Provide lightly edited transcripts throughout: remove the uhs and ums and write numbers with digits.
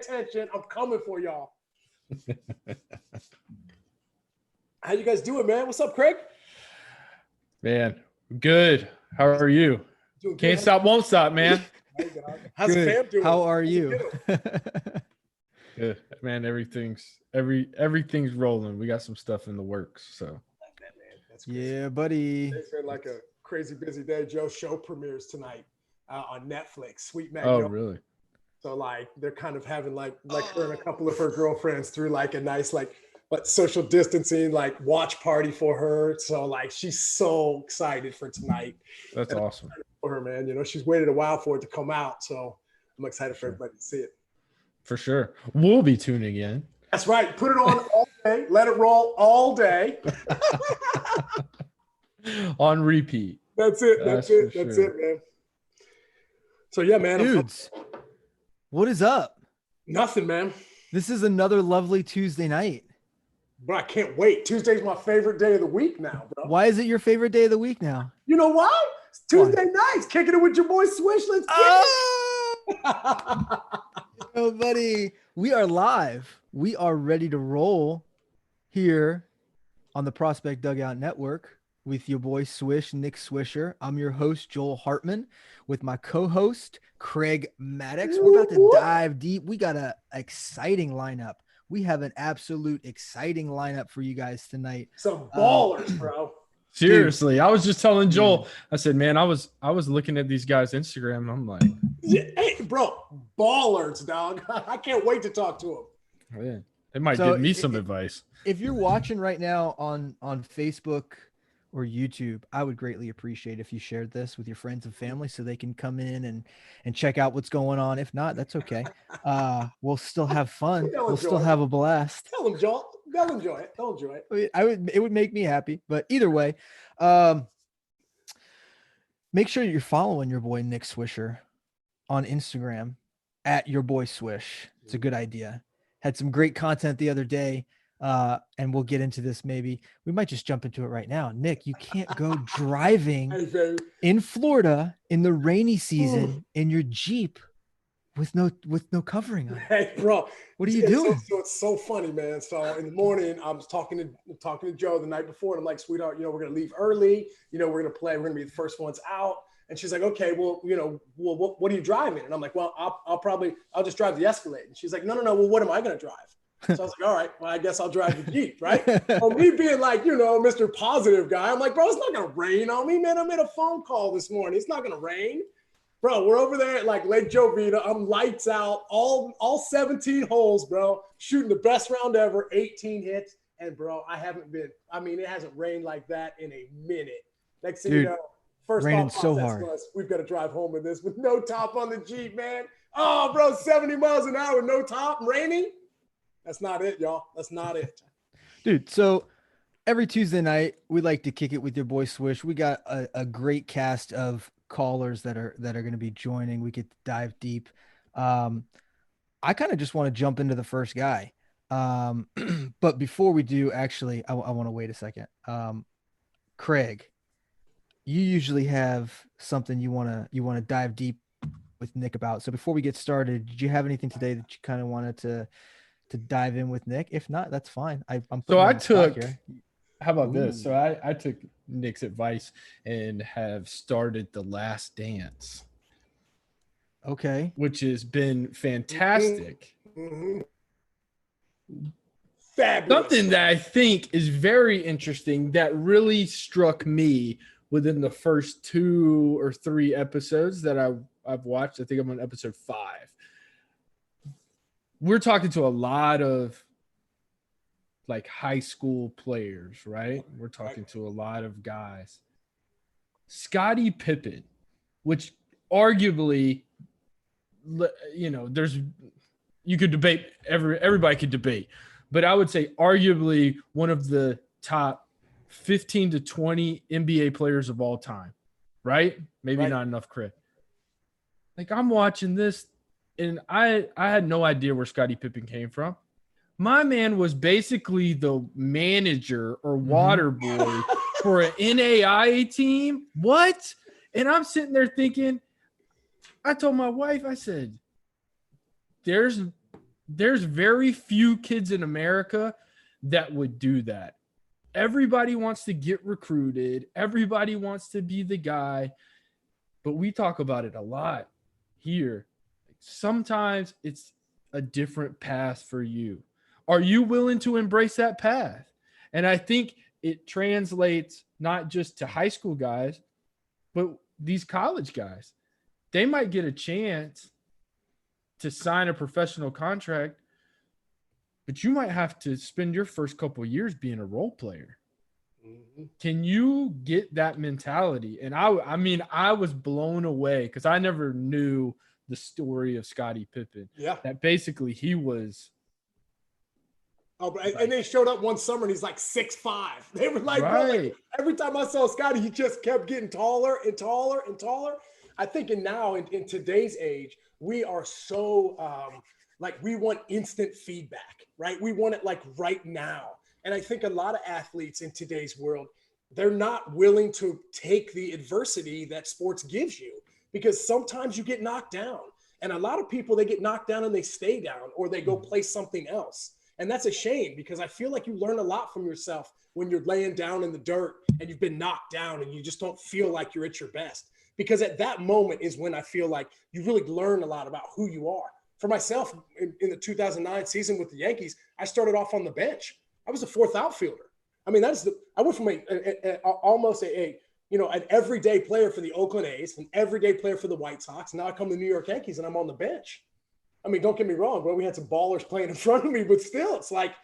attention. I'm coming for y'all. How you guys doing, man? What's up, Craig? Man, good. How are you? Can't stop, won't stop, man. How's the fam doing? How are you? Good, man. Everything's rolling. We got some stuff in the works. So That's crazy. Yeah, buddy. It's been like a crazy busy day. Joe's show premieres tonight on Netflix. Sweet Mag. oh, really? So like they're kind of having like her and a couple of her girlfriends through like a nice like social distancing like watch party for her. So like she's so excited for tonight. That's awesome for her, man. You know, she's waited a while for it to come out. So I'm excited for everybody to see it. For sure. We'll be tuning in. That's right. Put it on all day. Let it roll all day. On repeat. That's it. That's it, man. So yeah, man. Dudes, what is up? Nothing, man. This is another lovely Tuesday night. Bro, I can't wait. Tuesday's my favorite day of the week now, bro. Why is it your favorite day of the week now? You know why? It's Tuesday nights. Kicking it with your boy Swish. Let's get it. Oh, buddy. We are live. We are ready to roll here on the Prospect Dugout Network with your boy Swish, Nick Swisher. I'm your host, Joel Hartman, with my co-host, Craig Maddox. We're about to dive deep. We got an exciting lineup. We have an absolute exciting lineup for you guys tonight. Some ballers, bro. Seriously, dude. I was just telling Joel, I said, man, I was looking at these guys' Instagram. And I'm like, hey, bro, ballers, dog. I can't wait to talk to them. Yeah, they might give me some advice. If you're watching right now on Facebook or YouTube, I would greatly appreciate if you shared this with your friends and family so they can come in and check out what's going on. If not, that's okay. We'll still have fun. We'll still have a blast. Tell them, Joel. They'll enjoy it. They'll enjoy it. It would make me happy. But either way, make sure you're following your boy Nick Swisher on Instagram at your boy Swish. It's a good idea. Had some great content the other day. And we'll get into this maybe. We might just jump into it right now. Nick, you can't go driving in Florida in the rainy season in your Jeep with no covering on. Hey, bro. What are you doing? So it's so funny, man. So in the morning, I was talking to Joe the night before, and I'm like, sweetheart, you know, we're gonna leave early. You know, we're gonna play. We're gonna be the first ones out. And she's like, okay, well, you know, what are you driving? And I'm like, well, I'll just drive the Escalade. And she's like, no. Well, what am I gonna drive? So I was like, all right, well, I guess I'll drive the Jeep, right? Well, me being like, you know, Mr. Positive guy, I'm like, bro, it's not going to rain on me, man. I made a phone call this morning. It's not going to rain. Bro, we're over there at like Lake Jovita. I'm lights out, all 17 holes, bro, shooting the best round ever, 18 hits. And, bro, it hasn't rained like that in a minute. Next thing you know, first thought so hard. We've got to drive home in this with no top on the Jeep, man. Oh, bro, 70 miles an hour, no top, raining. That's not it, y'all. That's not it. Dude, so every Tuesday night, we like to kick it with your boy Swish. We got a great cast of callers that are going to be joining. We could dive deep. I kind of just want to jump into the first guy. But before we do, actually, I want to wait a second. Craig, you usually have something you want to dive deep with Nick about. So before we get started, did you have anything today that you kind of wanted to dive in with Nick? If not, that's fine. How about this? So I took Nick's advice and have started The Last Dance. Okay. Which has been fantastic. Mm-hmm. Fabulous. Something that I think is very interesting that really struck me within the first 2 or 3 episodes that I've watched. I think I'm on episode 5. We're talking to a lot of like high school players, right? We're talking to a lot of guys. Scottie Pippen, which arguably, you know, you could debate, everybody could debate, but I would say arguably one of the top 15 to 20 NBA players of all time, right? Maybe not enough credit. Like I'm watching this, and I had no idea where Scottie Pippen came from. My man was basically the manager or water boy for an NAIA team. What? And I'm sitting there thinking, I told my wife, I said, there's there's very few kids in America that would do that. Everybody wants to get recruited. Everybody wants to be the guy, but we talk about it a lot here. Sometimes it's a different path for you. Are you willing to embrace that path? And I think it translates not just to high school guys, but these college guys. They might get a chance to sign a professional contract, but you might have to spend your first couple of years being a role player. Mm-hmm. Can you get that mentality? And I mean, I was blown away because I never knew the story of Scottie Pippen. Yeah. That basically he was. Oh, and they showed up one summer and he's like 6'5". They were like, right. Bro, like, every time I saw Scottie, he just kept getting taller and taller and taller. I think now in today's age, we are so like we want instant feedback, right? We want it like right now. And I think a lot of athletes in today's world, they're not willing to take the adversity that sports gives you because sometimes you get knocked down. And a lot of people, they get knocked down and they stay down or they go play something else. And that's a shame because I feel like you learn a lot from yourself when you're laying down in the dirt and you've been knocked down and you just don't feel like you're at your best. Because at that moment is when I feel like you really learn a lot about who you are. For myself, in the 2009 season with the Yankees, I started off on the bench. I was a fourth outfielder. I mean, I went from almost an everyday player for the Oakland A's, an everyday player for the White Sox. Now I come to the New York Yankees and I'm on the bench. I mean, don't get me wrong, bro. We had some ballers playing in front of me, but still, it's like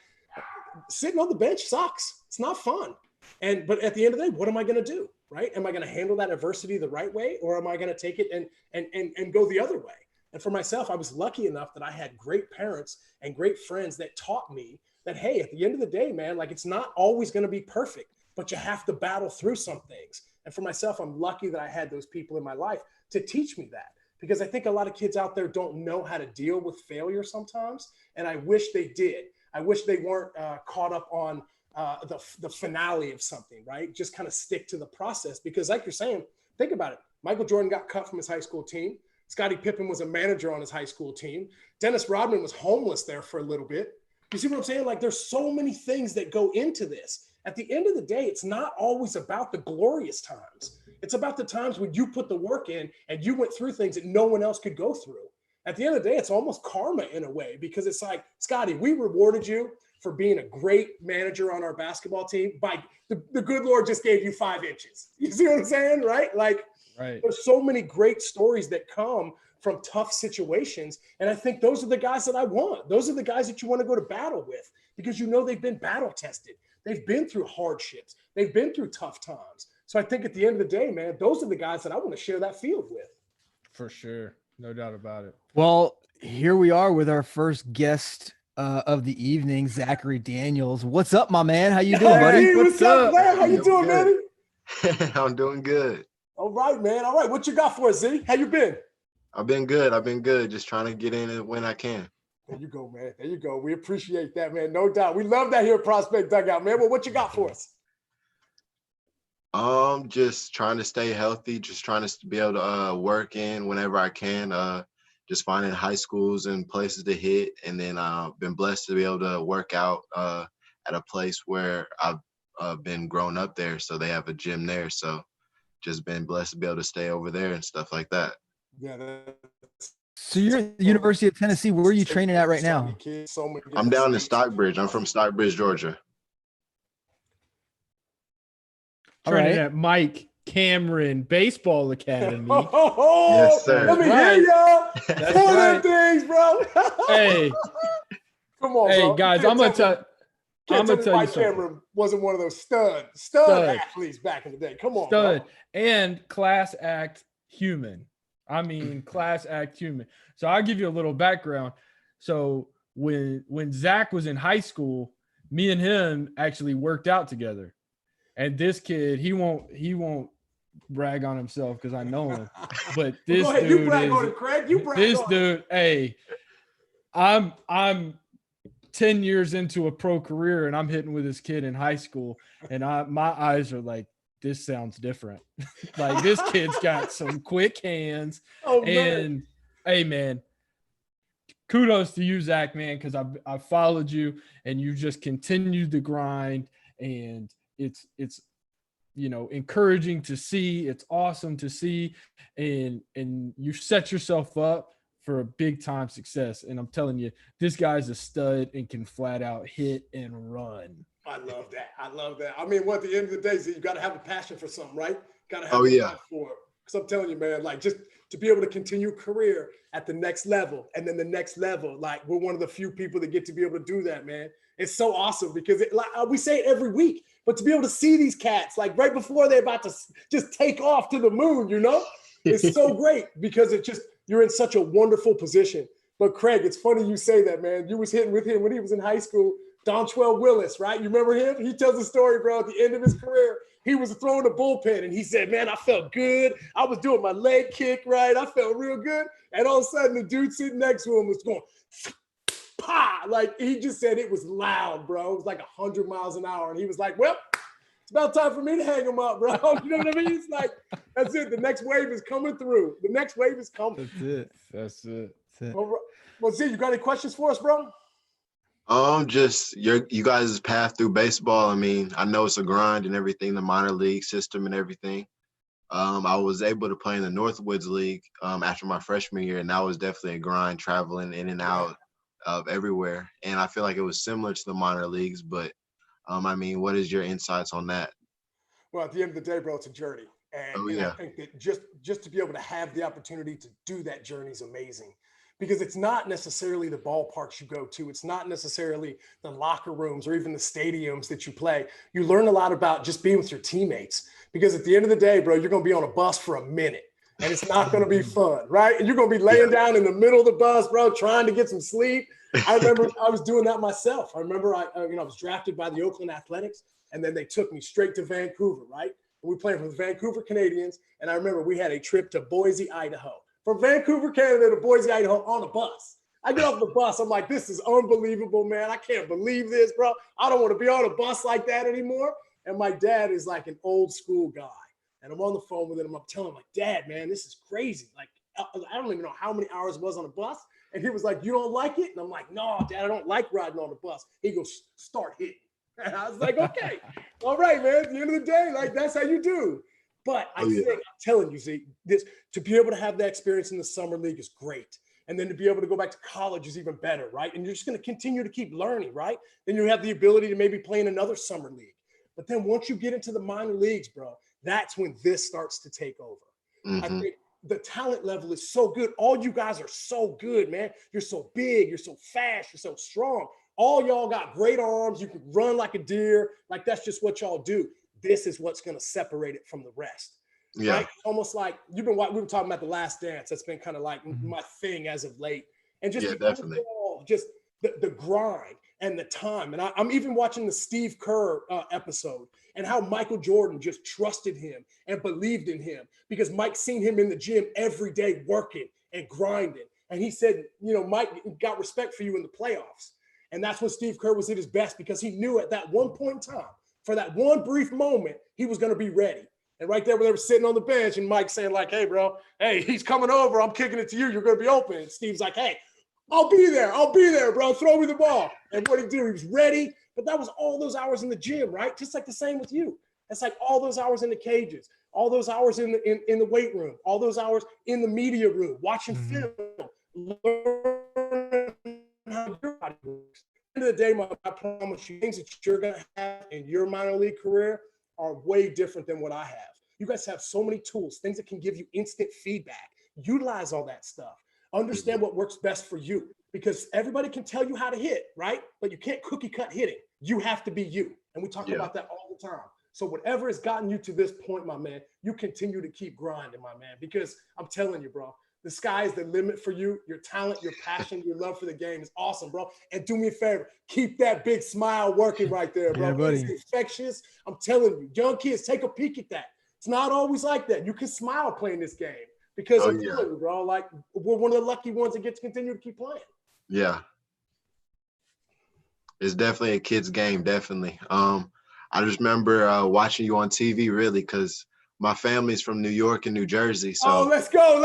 sitting on the bench sucks. It's not fun. But at the end of the day, what am I going to do, right? Am I going to handle that adversity the right way, or am I going to take it and go the other way? And for myself, I was lucky enough that I had great parents and great friends that taught me that, hey, at the end of the day, man, like it's not always going to be perfect, but you have to battle through some things. And for myself, I'm lucky that I had those people in my life to teach me that. Because I think a lot of kids out there don't know how to deal with failure sometimes. And I wish they did. I wish they weren't caught up on the finale of something, right? Just kind of stick to the process. Because like you're saying, think about it. Michael Jordan got cut from his high school team. Scottie Pippen was a manager on his high school team. Dennis Rodman was homeless there for a little bit. You see what I'm saying? Like there's so many things that go into this. At the end of the day, it's not always about the glorious times. It's about the times when you put the work in and you went through things that no one else could go through. At the end of the day, it's almost karma in a way because it's like, Scottie, we rewarded you for being a great manager on our basketball team. By the good Lord just gave you 5 inches. You see what I'm saying? Right? Like right. There's so many great stories that come from tough situations. And I think those are the guys that I want. Those are the guys that you want to go to battle with because you know they've been battle tested. They've been through hardships. They've been through tough times. So I think at the end of the day, man, those are the guys that I want to share that field with. For sure. No doubt about it. Well, here we are with our first guest of the evening, Zachary Daniels. What's up, my man? How you doing, buddy? Hey, what's up, man? How you doing, man? I'm doing good. All right, man. All right. What you got for us, Z? How you been? I've been good. Just trying to get in it when I can. There you go, man. There you go. We appreciate that, man. No doubt. We love that here at Prospect Dugout, man. Well, what you got for us? Just trying to stay healthy, just trying to be able to work in whenever I can, just finding high schools and places to hit. And then been blessed to be able to work out at a place where I've been growing up there. So they have a gym there. So just been blessed to be able to stay over there and stuff like that. Yeah. So you're at the University of Tennessee. Where are you training at right now? I'm down in Stockbridge. I'm from Stockbridge, Georgia. Training at Mike Cameron Baseball Academy. Yes, sir. Let me hear y'all. That's Pull right. them things, bro. Hey, come on, hey, bro. guys, I'm gonna tell you Mike something. Cameron wasn't one of those stud athletes back in the day. Come on, stud bro. And class act human. I mean, class act human. So I'll give you a little background. So when Zach was in high school, me and him actually worked out together. And this kid, he won't brag on himself because I know him. But this Go ahead. dude You brag on it, Craig. You brag this on dude, hey, I'm 10 years into a pro career and I'm hitting with this kid in high school. And my eyes are like, this sounds different. Like this kid's got some quick hands. Oh, and man. hey, man, kudos to you, Zach, man, because I followed you and you just continued the grind, and it's encouraging to see. It's awesome to see, and you set yourself up for a big time success. And I'm telling you, this guy's a stud and can flat out hit and run. I love that. I mean, at the end of the day, you got to have a passion for something, right? Got to have Oh, a yeah. passion for it. Because I'm telling you, man, like just to be able to continue a career at the next level and then the next level, like we're one of the few people that get to be able to do that, man. It's so awesome because we say it every week, but to be able to see these cats like right before they're about to just take off to the moon, it's so great because you're in such a wonderful position. But Craig, it's funny you say that, man. You was hitting with him when he was in high school. Dontrell Willis, right? You remember him? He tells a story, bro, at the end of his career. He was throwing the bullpen, and he said, man, I felt good. I was doing my leg kick, right? I felt real good. And all of a sudden, the dude sitting next to him was going, pa! Like, he just said it was loud, bro. It was like 100 miles an hour. And he was like, well, it's about time for me to hang him up, bro. You know what I mean? It's like, that's it. The next wave is coming through. The next wave is coming. That's it. Well, Z, you got any questions for us, bro? Just you guys' path through baseball. I mean, I know it's a grind and everything, the minor league system and everything. I was able to play in the Northwoods League after my freshman year, and that was definitely a grind, traveling in and out of everywhere. And I feel like it was similar to the minor leagues, but I mean, what is your insights on that? Well, at the end of the day, bro, it's a journey. And I think that just to be able to have the opportunity to do that journey is amazing. Because it's not necessarily the ballparks you go to. It's not necessarily the locker rooms or even the stadiums that you play. You learn a lot about just being with your teammates. Because at the end of the day, bro, you're going to be on a bus for a minute. And it's not going to be fun, right? And you're going to be laying down in the middle of the bus, bro, trying to get some sleep. I remember I was doing that myself. I remember I was drafted by the Oakland Athletics, and then they took me straight to Vancouver, right? And we played for the Vancouver Canadians. And I remember we had a trip to Boise, Idaho. From Vancouver, Canada to Boise, Idaho on a bus. I get off the bus. I'm like, this is unbelievable, man. I can't believe this, bro. I don't want to be on a bus like that anymore. And my dad is like an old school guy. And I'm on the phone with him. I'm telling him, like, Dad, man, this is crazy. Like, I don't even know how many hours it was on a bus. And he was like, you don't like it? And I'm like, no, Dad, I don't like riding on the bus. He goes, start hitting. And I was like, okay, all right, man. At the end of the day, like, that's how you do. But I think, I'm telling you, Z, this to be able to have that experience in the summer league is great. And then to be able to go back to college is even better, right? And you're just going to continue to keep learning, right? Then you have the ability to maybe play in another summer league. But then once you get into the minor leagues, bro, that's when this starts to take over. Mm-hmm. I think the talent level is so good. All you guys are so good, man. You're so big. You're so fast. You're so strong. All y'all got great arms. You can run like a deer. Like, that's just what y'all do. This is what's going to separate it from the rest. Yeah. Right? Almost like we were talking about The Last Dance. That's been kind of like my thing as of late. And just, definitely. Just the grind and the time. And I'm even watching the Steve Kerr episode and how Michael Jordan just trusted him and believed in him because Mike seen him in the gym every day working and grinding. And he said, Mike got respect for you in the playoffs. And that's when Steve Kerr was at his best because he knew at that one point in time, for that one brief moment, he was going to be ready. And right there when they were sitting on the bench and Mike saying like, hey, bro, hey, he's coming over. I'm kicking it to you. You're going to be open. And Steve's like, hey, I'll be there, bro. Throw me the ball. And what did he do? He was ready. But that was all those hours in the gym, right? Just like the same with you. It's like all those hours in the cages, all those hours in the weight room, all those hours in the media room, watching film, learning how your body works. At the end of the day, I promise you, things that you're going to have in your minor league career are way different than what I have. You guys have so many tools, things that can give you instant feedback. Utilize all that stuff. Understand what works best for you because everybody can tell you how to hit, right? But you can't cookie cut hitting. You have to be you. And we talk about that all the time. So whatever has gotten you to this point, my man, you continue to keep grinding, my man, because I'm telling you, bro, the sky is the limit for you. Your talent, your passion, your love for the game is awesome, bro. And do me a favor, keep that big smile working right there, bro. Yeah, buddy. It's infectious. I'm telling you, young kids, take a peek at that. It's not always like that. You can smile playing this game because I'm telling you, bro, like we're one of the lucky ones that get to continue to keep playing. Yeah. It's definitely a kid's game, definitely. I just remember watching you on TV, really, because my family's from New York and New Jersey. So let's go.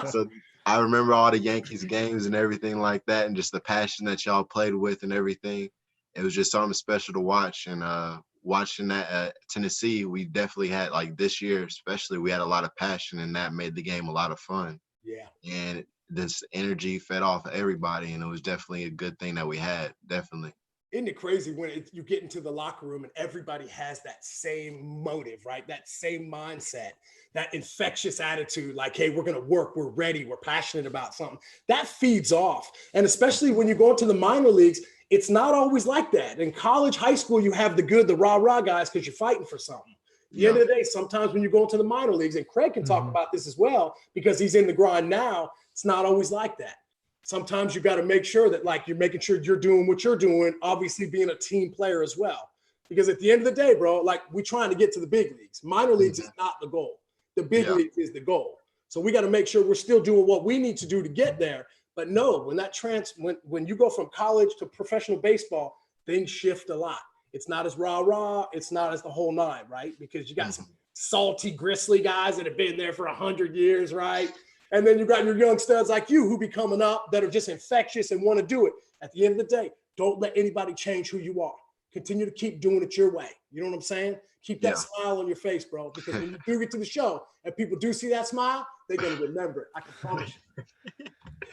So I remember all the Yankees games and everything like that, and just the passion that y'all played with and everything. It was just something special to watch. And watching that at Tennessee, we definitely had, like this year especially, we had a lot of passion, and that made the game a lot of fun. Yeah. And this energy fed off everybody, and it was definitely a good thing that we had. Definitely. Isn't it crazy when you get into the locker room and everybody has that same motive, right? That same mindset, that infectious attitude, like, hey, we're going to work, we're ready, we're passionate about something. That feeds off. And especially when you go into the minor leagues, it's not always like that. In college, high school, you have the rah-rah guys because you're fighting for something. At the end of the day, sometimes when you go into the minor leagues, and Craig can talk about this as well because he's in the grind now, it's not always like that. Sometimes you got to make sure that, like, you're making sure you're doing what you're doing, obviously being a team player as well. Because at the end of the day, bro, like, we're trying to get to the big leagues. Minor leagues is not the goal. The big leagues is the goal. So we got to make sure we're still doing what we need to do to get there. But no, when you go from college to professional baseball, things shift a lot. It's not as rah-rah. It's not as the whole nine, right? Because you got some salty, gristly guys that have been there for 100 years, right? And then you got your young studs like you who be coming up that are just infectious and want to do it. At the end of the day, don't let anybody change who you are. Continue to keep doing it your way. You know what I'm saying? Keep that smile on your face, bro. Because when you do get to the show and people do see that smile, they're going to remember it. I can promise you.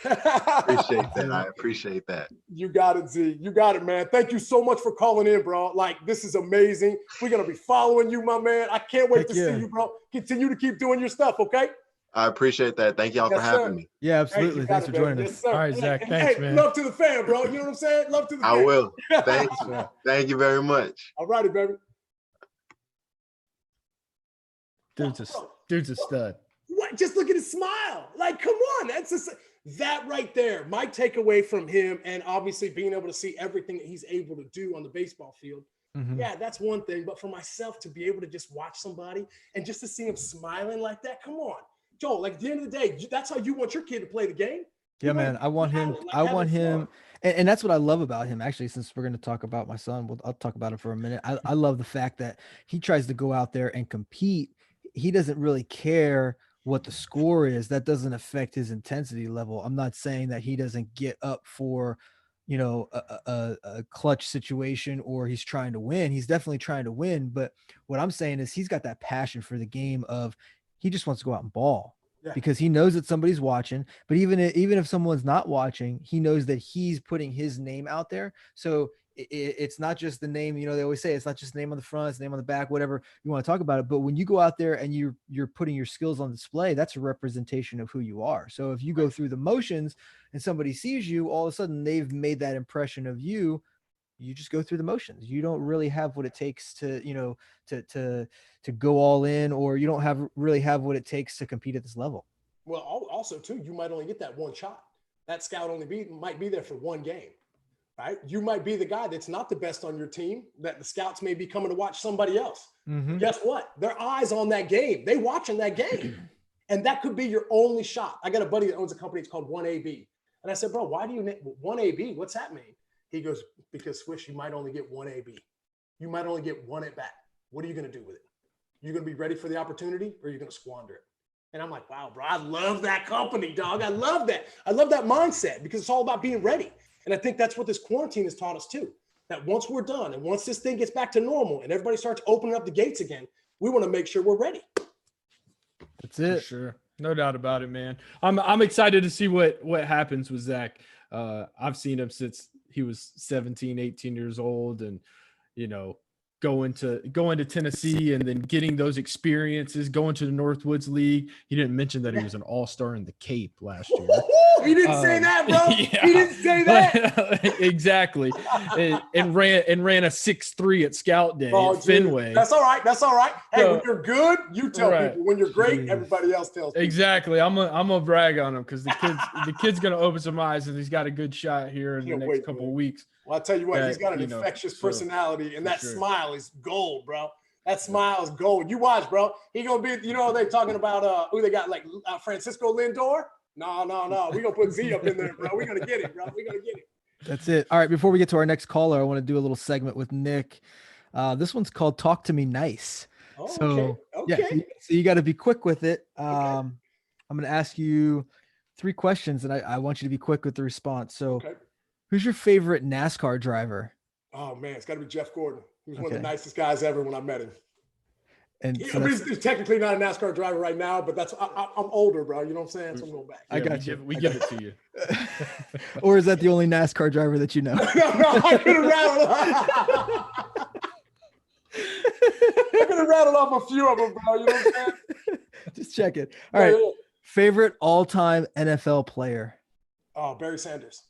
Appreciate that. I appreciate that. You got it, Z. You got it, man. Thank you so much for calling in, bro. Like, this is amazing. We're going to be following you, my man. I can't wait to see you, bro. Continue to keep doing your stuff, okay? I appreciate that. Thank y'all for having me. Yeah, absolutely. Hey, thanks for joining us. yes, sir. All right, Zach. Thanks, man. Love to the fan, bro. You know what I'm saying? Love to the fan. I will. Thank you. Thank you very much. All righty, baby. Dude's a stud. What? Just look at his smile. Like, come on. That right there. My takeaway from him, and obviously being able to see everything that he's able to do on the baseball field. Yeah, that's one thing. But for myself to be able to just watch somebody and just to see him smiling like that, come on. Joel, like, at the end of the day, that's how you want your kid to play the game. Yeah, man. I want him. And that's what I love about him. Actually, since we're going to talk about my son, I'll talk about him for a minute. I love the fact that he tries to go out there and compete. He doesn't really care what the score is. That doesn't affect his intensity level. I'm not saying that he doesn't get up for, a clutch situation or he's trying to win. He's definitely trying to win. But what I'm saying is he's got that passion for the game of he just wants to go out and ball because he knows that somebody's watching. But even if someone's not watching, he knows that he's putting his name out there. So it's not just the name, they always say it's not just the name on the front, it's the name on the back, whatever you want to talk about it. But when you go out there and you're putting your skills on display, that's a representation of who you are. So if you go through the motions and somebody sees you, all of a sudden they've made that impression of you. You just go through the motions. You don't really have what it takes to, to go all in, or you don't really have what it takes to compete at this level. Well, also too, you might only get that one shot. That scout might be there for one game. Right? You might be the guy that's not the best on your team, that the scouts may be coming to watch somebody else. Guess what? Their eyes on that game. They watching that game. And that could be your only shot. I got a buddy that owns a company. It's called 1AB. And I said, bro, why do you name 1AB? What's that mean? He goes, because Swish, you might only get one AB. You might only get one at bat. What are you going to do with it? You're going to be ready for the opportunity, or you're going to squander it? And I'm like, wow, bro, I love that company, dog. I love that. I love that mindset because it's all about being ready. And I think that's what this quarantine has taught us too, that once we're done and once this thing gets back to normal and everybody starts opening up the gates again, we want to make sure we're ready. That's it. For sure. No doubt about it, man. I'm excited to see what happens with Zach. I've seen him since he was 17, 18 years old, and, going to Tennessee and then getting those experiences, going to the Northwoods League. He didn't mention that he was an all-star in the Cape last year. He didn't say that, bro. Yeah. He didn't say that. Exactly. and ran a 6'3" at Scout Day at Fenway. That's all right. Hey, when you're good, you tell people. When you're great, everybody else tells people. Exactly. I'm gonna brag on him because the kid's gonna open some eyes, and he's got a good shot here in the next couple of weeks. Well, I'll tell you what, he's got an infectious personality, and that smile is gold, bro. That smile is gold. You watch, bro. He gonna be, they talking about who they got, like Francisco Lindor. No. We're gonna put Z up in there, bro. We're gonna get it, bro. We're gonna get it. That's it. All right, before we get to our next caller, I want to do a little segment with Nick. This one's called Talk to Me Nice. Oh, so okay. yeah, so you got to be quick with it. I'm gonna ask you 3 questions, and I want you to be quick with the response. So, Okay. who's your favorite NASCAR driver? Oh man, it's got to be Jeff Gordon. He was one of Okay. the nicest guys ever when I met him. And I so mean, that's, he's technically not a NASCAR driver right now, but I'm older, bro. You know what I'm saying? So I'm going back. I got we you. we give it to you. or is that the only NASCAR driver that you know? No, I could have rattled. I could have rattled off a few of them, bro. You know what I'm saying? Just check it. All right. Yeah. Favorite all-time NFL player? Oh, Barry Sanders.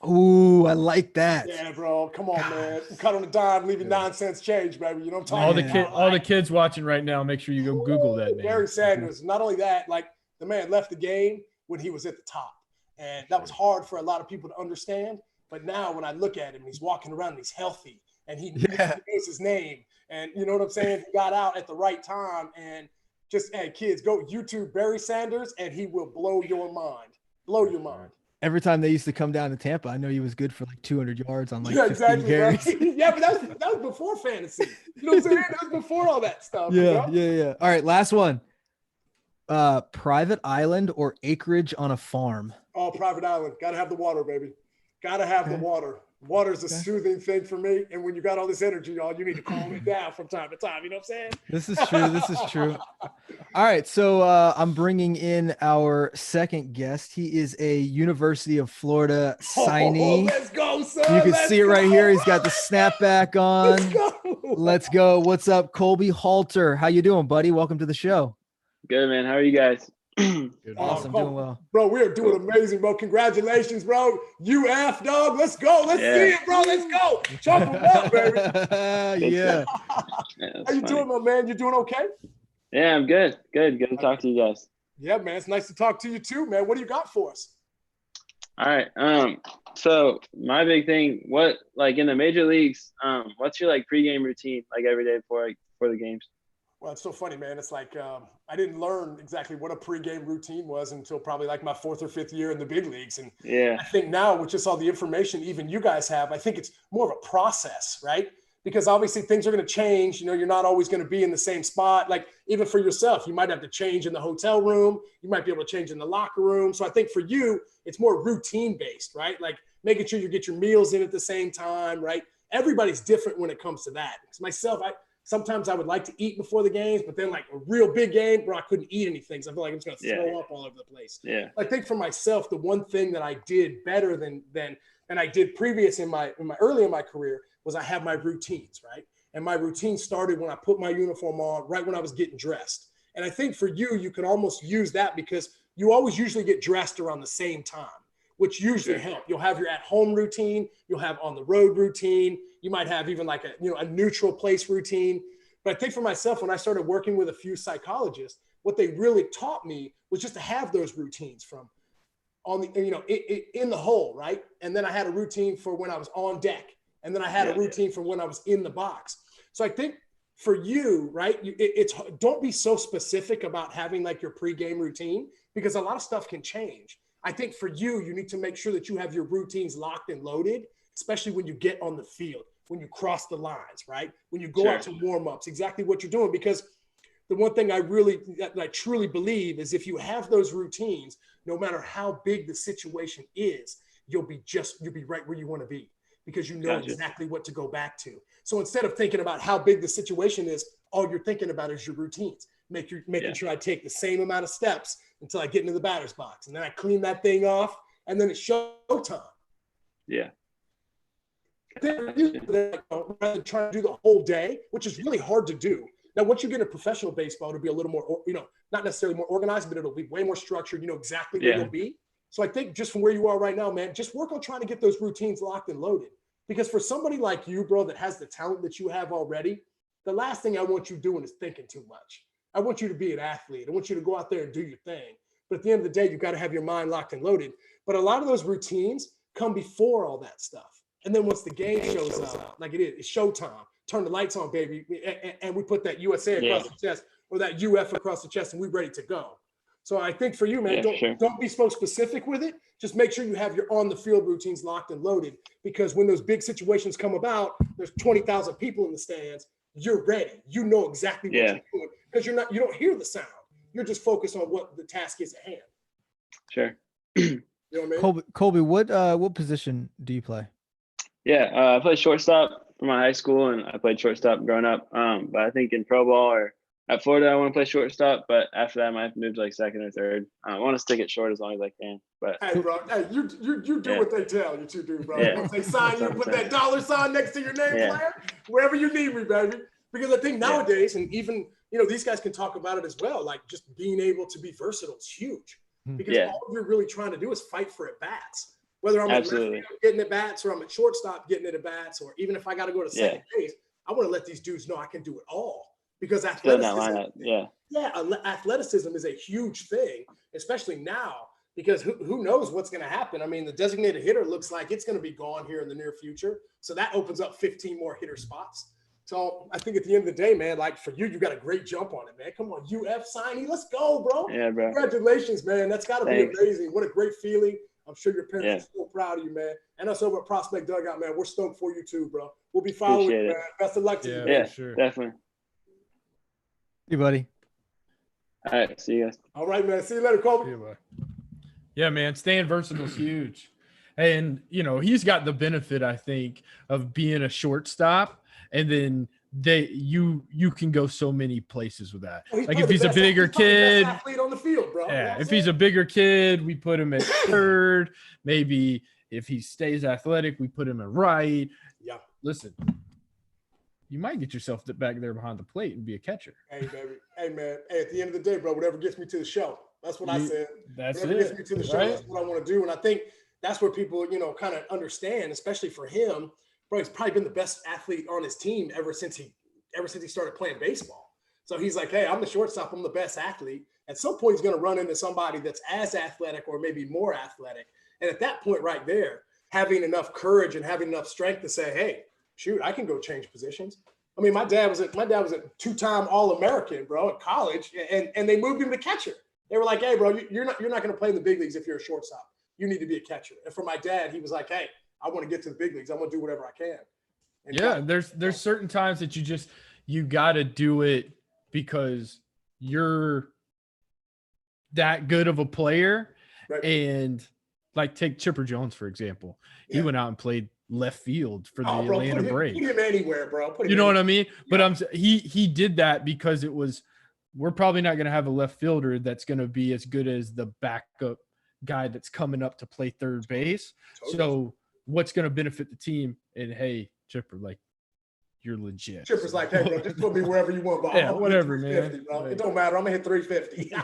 Ooh, I like that. Yeah, bro. Come on, man. Cut on the dime, leaving 9 cents change, baby. You know what I'm All talking the about? all the kids watching right now, make sure you go Google that man. Barry Sanders. Not only that, like the man left the game when he was at the top. And that was hard for a lot of people to understand. But now when I look at him, he's walking around and he's healthy and he knows his name. And you know what I'm saying? He got out at the right time. And just, hey, kids, go YouTube Barry Sanders and he will blow your mind. Blow your mind. Every time they used to come down to Tampa, I know he was good for like 200 yards on like 15 exactly, carries. Yeah, but that was before fantasy. You know what I'm saying? That was before all that stuff. Yeah. All right, last one. Private island or acreage on a farm? Oh, private island. Got to have the water, baby. Got to have the water. Water is a soothing thing for me. And when you got all this energy, y'all, you need to calm it down from time to time. You know what I'm saying? This is true. All right. So I'm bringing in our second guest. He is a University of Florida signee. Let's go, son. You can see it right here. He's got the snapback on. Let's go. Let's go. What's up, Colby Halter? How you doing, buddy? Welcome to the show. Good, man. How are you guys? Good. Awesome. Doing well. Bro, we are doing amazing, bro. Congratulations, bro. UF, dog. Let's go. Let's see it, bro. Let's go. Chop them up, baby. Yeah. How you doing, my man? You doing okay? Yeah, I'm good. Good to talk to you guys. Yeah, man. It's nice to talk to you too, man. What do you got for us? All right. So my big thing, what like in the major leagues, what's your like pregame routine like every day before the games? Well, it's so funny, man. It's like I didn't learn exactly what a pregame routine was until probably like my 4th or 5th year in the big leagues. And I think now with just all the information even you guys have, I think it's more of a process, right? Because obviously things are going to change. You know, you're not always going to be in the same spot. Like even for yourself, you might have to change in the hotel room. You might be able to change in the locker room. So I think for you, it's more routine based, right? Like making sure you get your meals in at the same time, right? Everybody's different when it comes to that. Because myself, sometimes I would like to eat before the games, but then like a real big game, bro, I couldn't eat anything. So I feel like I'm just going to throw up all over the place. Yeah. I think for myself, the one thing that I did better than I did previous in my early in my career was I have my routines, right? And my routine started when I put my uniform on, right when I was getting dressed. And I think for you, you can almost use that because you always usually get dressed around the same time, which usually help. You'll have your at-home routine. You'll have on-the-road routine. You might have even like a neutral place routine. But I think for myself, when I started working with a few psychologists, what they really taught me was just to have those routines from on the, in the hole, right? And then I had a routine for when I was on deck. And then I had a routine for when I was in the box. So I think for you, right, don't be so specific about having like your pregame routine because a lot of stuff can change. I think for you, you need to make sure that you have your routines locked and loaded, especially when you get on the field, when you cross the lines, right? When you go out to warm-ups, exactly what you're doing. Because the one thing I truly believe is if you have those routines, no matter how big the situation is, you'll be right where you want to be because you know exactly what to go back to. So instead of thinking about how big the situation is, all you're thinking about is your routines. Making sure I take the same amount of steps until I get into the batter's box. And then I clean that thing off, and then it's showtime. Yeah. Rather than trying to do the whole day, which is really hard to do. Now, once you get into professional baseball, it'll be a little more, not necessarily more organized, but it'll be way more structured. You know exactly where you'll be. So I think just from where you are right now, man, just work on trying to get those routines locked and loaded. Because for somebody like you, bro, that has the talent that you have already, the last thing I want you doing is thinking too much. I want you to be an athlete. I want you to go out there and do your thing. But at the end of the day, you've got to have your mind locked and loaded. But a lot of those routines come before all that stuff. And then once the game shows up, like it is, it's showtime. Turn the lights on, baby. And we put that USA across the chest or that UF across the chest and we're ready to go. So I think for you, man, don't be so specific with it. Just make sure you have your on-the-field routines locked and loaded because when those big situations come about, there's 20,000 people in the stands. You're ready. You know exactly what you're doing because you don't hear the sound. You're just focused on what the task is at hand. Sure. You know what I mean? Colby, what position do you play? Yeah, I played shortstop for my high school, and I played shortstop growing up. But I think in pro ball or at Florida, I want to play shortstop. But after that, I might have to move to like second or third. I want to stick it short as long as I can. But Hey, bro. Hey, you do what they tell you to do, bro. Yeah. You know, they sign you, put that dollar sign next to your name player, wherever you need me, baby. Because I think nowadays, and even, these guys can talk about it as well, like just being able to be versatile is huge. Because all you're really trying to do is fight for at-bats. Whether I'm at left field getting at bats, or I'm at shortstop getting at bats, or even if I got to go to second base, I want to let these dudes know I can do it all. Because athleticism is a huge thing, especially now, because who knows what's going to happen. I mean, the designated hitter looks like it's going to be gone here in the near future. So that opens up 15 more hitter spots. So I think at the end of the day, man, like for you, you got a great jump on it, man. Come on, UF signee. Let's go, bro. Yeah, bro. Congratulations, man. That's got to be amazing. What a great feeling. I'm sure your parents are so proud of you, man. And us over at Prospect Dugout, man, we're stoked for you too, bro. We'll be following you, man. Best of luck to you. Yeah, sure. Definitely. Hey, buddy. All right, see you guys. All right, man. See you later, Kobe. Yeah, man. Staying versatile is huge. And, he's got the benefit, I think, of being a shortstop. And then you can go so many places with that. Well, like if he's a bigger kid, best athlete on the field, bro. Yeah, if he's a bigger kid, we put him at third. Maybe if he stays athletic, we put him at right. Yeah. Listen, you might get yourself back there behind the plate and be a catcher. Hey, baby. Hey, man. Hey, at the end of the day, bro, whatever gets me to the show. That's what I said. That's whatever it. Gets me to the show, that's what I want to do. And I think that's where people, kind of understand, especially for him. Bro, he's probably been the best athlete on his team ever since he started playing baseball. So he's like, hey, I'm the shortstop. I'm the best athlete. At some point, he's going to run into somebody that's as athletic or maybe more athletic. And at that point right there, having enough courage and having enough strength to say, hey, shoot, I can go change positions. I mean, my dad was a two-time All-American, bro, at college, and they moved him to catcher. They were like, hey, bro, you're not going to play in the big leagues if you're a shortstop. You need to be a catcher. And for my dad, he was like, hey, I want to get to the big leagues. I'm going to do whatever I can. And there's certain times that you got to do it because you're that good of a player. Right. And like take Chipper Jones, for example. Yeah. He went out and played left field for the Atlanta Braves. Put him anywhere, bro. You know what I mean? Yeah. But he did that because we're probably not going to have a left fielder that's going to be as good as the backup guy that's coming up to play third base. Totally. So what's going to benefit the team? And hey, Chipper, like, you're legit. Chipper's like, hey, bro, just put me wherever you want, bro. Yeah, whatever, man. Bro. It don't matter. I'm going to hit 350.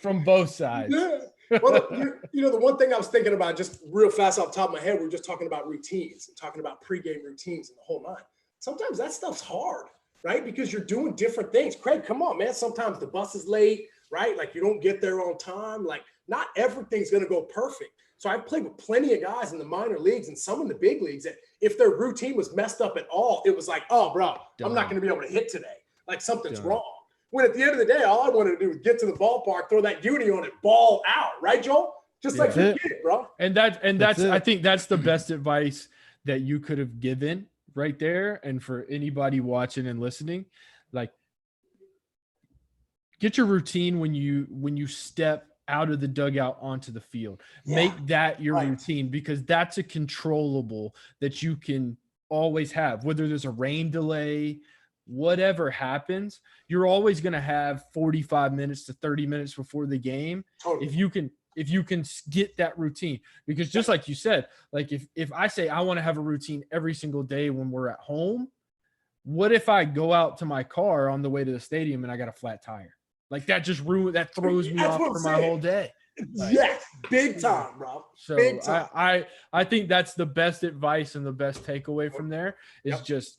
From both sides. Yeah. Well, the one thing I was thinking about just real fast off the top of my head, we were just talking about routines and talking about pregame routines and the whole nine. Sometimes that stuff's hard, right? Because you're doing different things. Craig, come on, man. Sometimes the bus is late, right? Like you don't get there on time. Like not everything's going to go perfect. So I've played with plenty of guys in the minor leagues and some in the big leagues that if their routine was messed up at all, it was like, oh, bro, I'm not going to be able to hit today. Like something's wrong. When at the end of the day, all I wanted to do was get to the ballpark, throw that uni on it, ball out, right, Joel? Just like you did, bro. And that's I think that's the best advice that you could have given right there. And for anybody watching and listening, like get your routine when you step out of the dugout onto the field. Make that your routine, because that's a controllable that you can always have, whether there's a rain delay, whatever happens, you're always going to have 45 minutes to 30 minutes before the game. Totally. If you can get that routine, because just like you said, like if I say I want to have a routine every single day when we're at home, what if I go out to my car on the way to the stadium and I got a flat tire? Like that throws me off for my whole day. Like, yes, big time, bro. So big time. I think that's the best advice and the best takeaway from there is just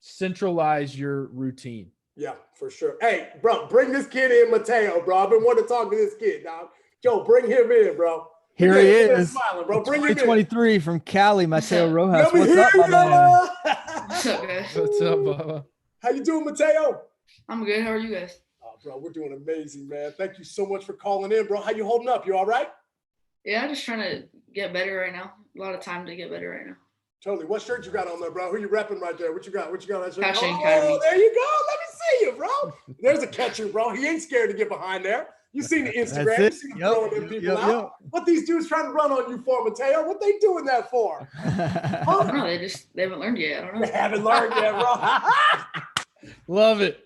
centralize your routine. Yeah, for sure. Hey, bro, bring this kid in, Mateo, bro. I've been wanting to talk to this kid, dog. Joe, bring him in, bro. Here he is. Smiling, bro. Bring him in. 2023 from Cali, Mateo Rojas. What's up, my man? What's up, guys? What's up, Bubba? How you doing, Mateo? I'm good. How are you guys? Oh, bro, we're doing amazing, man. Thank you so much for calling in, bro. How you holding up? You all right? Yeah, I'm just trying to get better right now. A lot of time to get better right now. Totally. What shirt you got on there, bro? Who you repping right there? What you got? On that shirt? Passion oh, Academy. There you go. Let me see you, bro. There's a catcher, bro. He ain't scared to get behind there. You seen the That's Instagram. You it. seen them Yep, throwing them people yep, out. yep. What these dudes trying to run on you for, Mateo? What they doing that for? I don't know. They haven't learned yet. I don't They know. haven't learned yet, bro. Love it.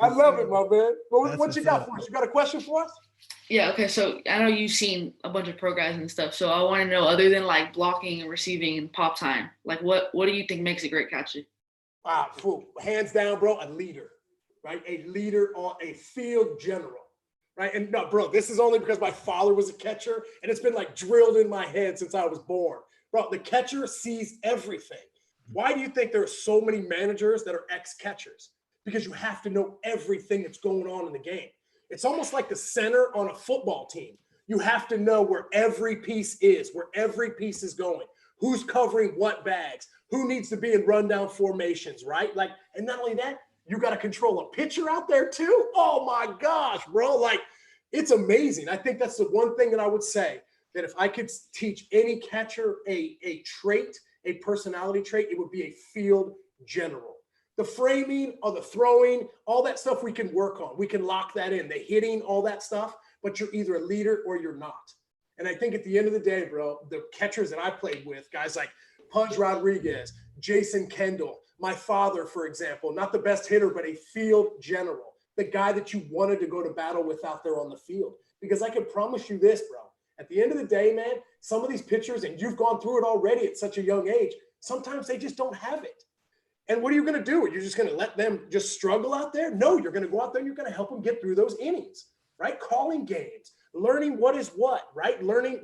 I love it, my man. What That's you what's got up. for us? You got a question for us? Yeah. Okay. So I know you've seen a bunch of pro guys and stuff. So I want to know, other than like blocking and receiving and pop time, like what do you think makes a great catcher? Hands down, bro, a leader, right? A leader on a field general, right? And no, bro, this is only because my father was a catcher and it's been like drilled in my head since I was born. Bro, the catcher sees everything. Why do you think there are so many managers that are ex-catchers? Because you have to know everything that's going on in the game. It's almost like the center on a football team. You have to know where every piece is, where every piece is going, who's covering what bags, who needs to be in rundown formations, right? Like, and not only that, you got to control a pitcher out there too. Oh my gosh, bro. Like, it's amazing. I think that's the one thing that I would say, that if I could teach any catcher a trait, a personality trait, it would be a field general. The framing or the throwing, all that stuff we can work on. We can lock that in, the hitting, all that stuff, but you're either a leader or you're not. And I think at the end of the day, bro, the catchers that I played with, guys like Pudge Rodriguez, Jason Kendall, my father, for example, not the best hitter, but a field general, the guy that you wanted to go to battle with out there on the field. Because I can promise you this, bro, at the end of the day, man, some of these pitchers, and you've gone through it already at such a young age, sometimes they just don't have it. And what are you going to do? You're just going to let them just struggle out there? No, you're going to go out there and you're going to help them get through those innings, right? Calling games, learning what is what, right? Learning,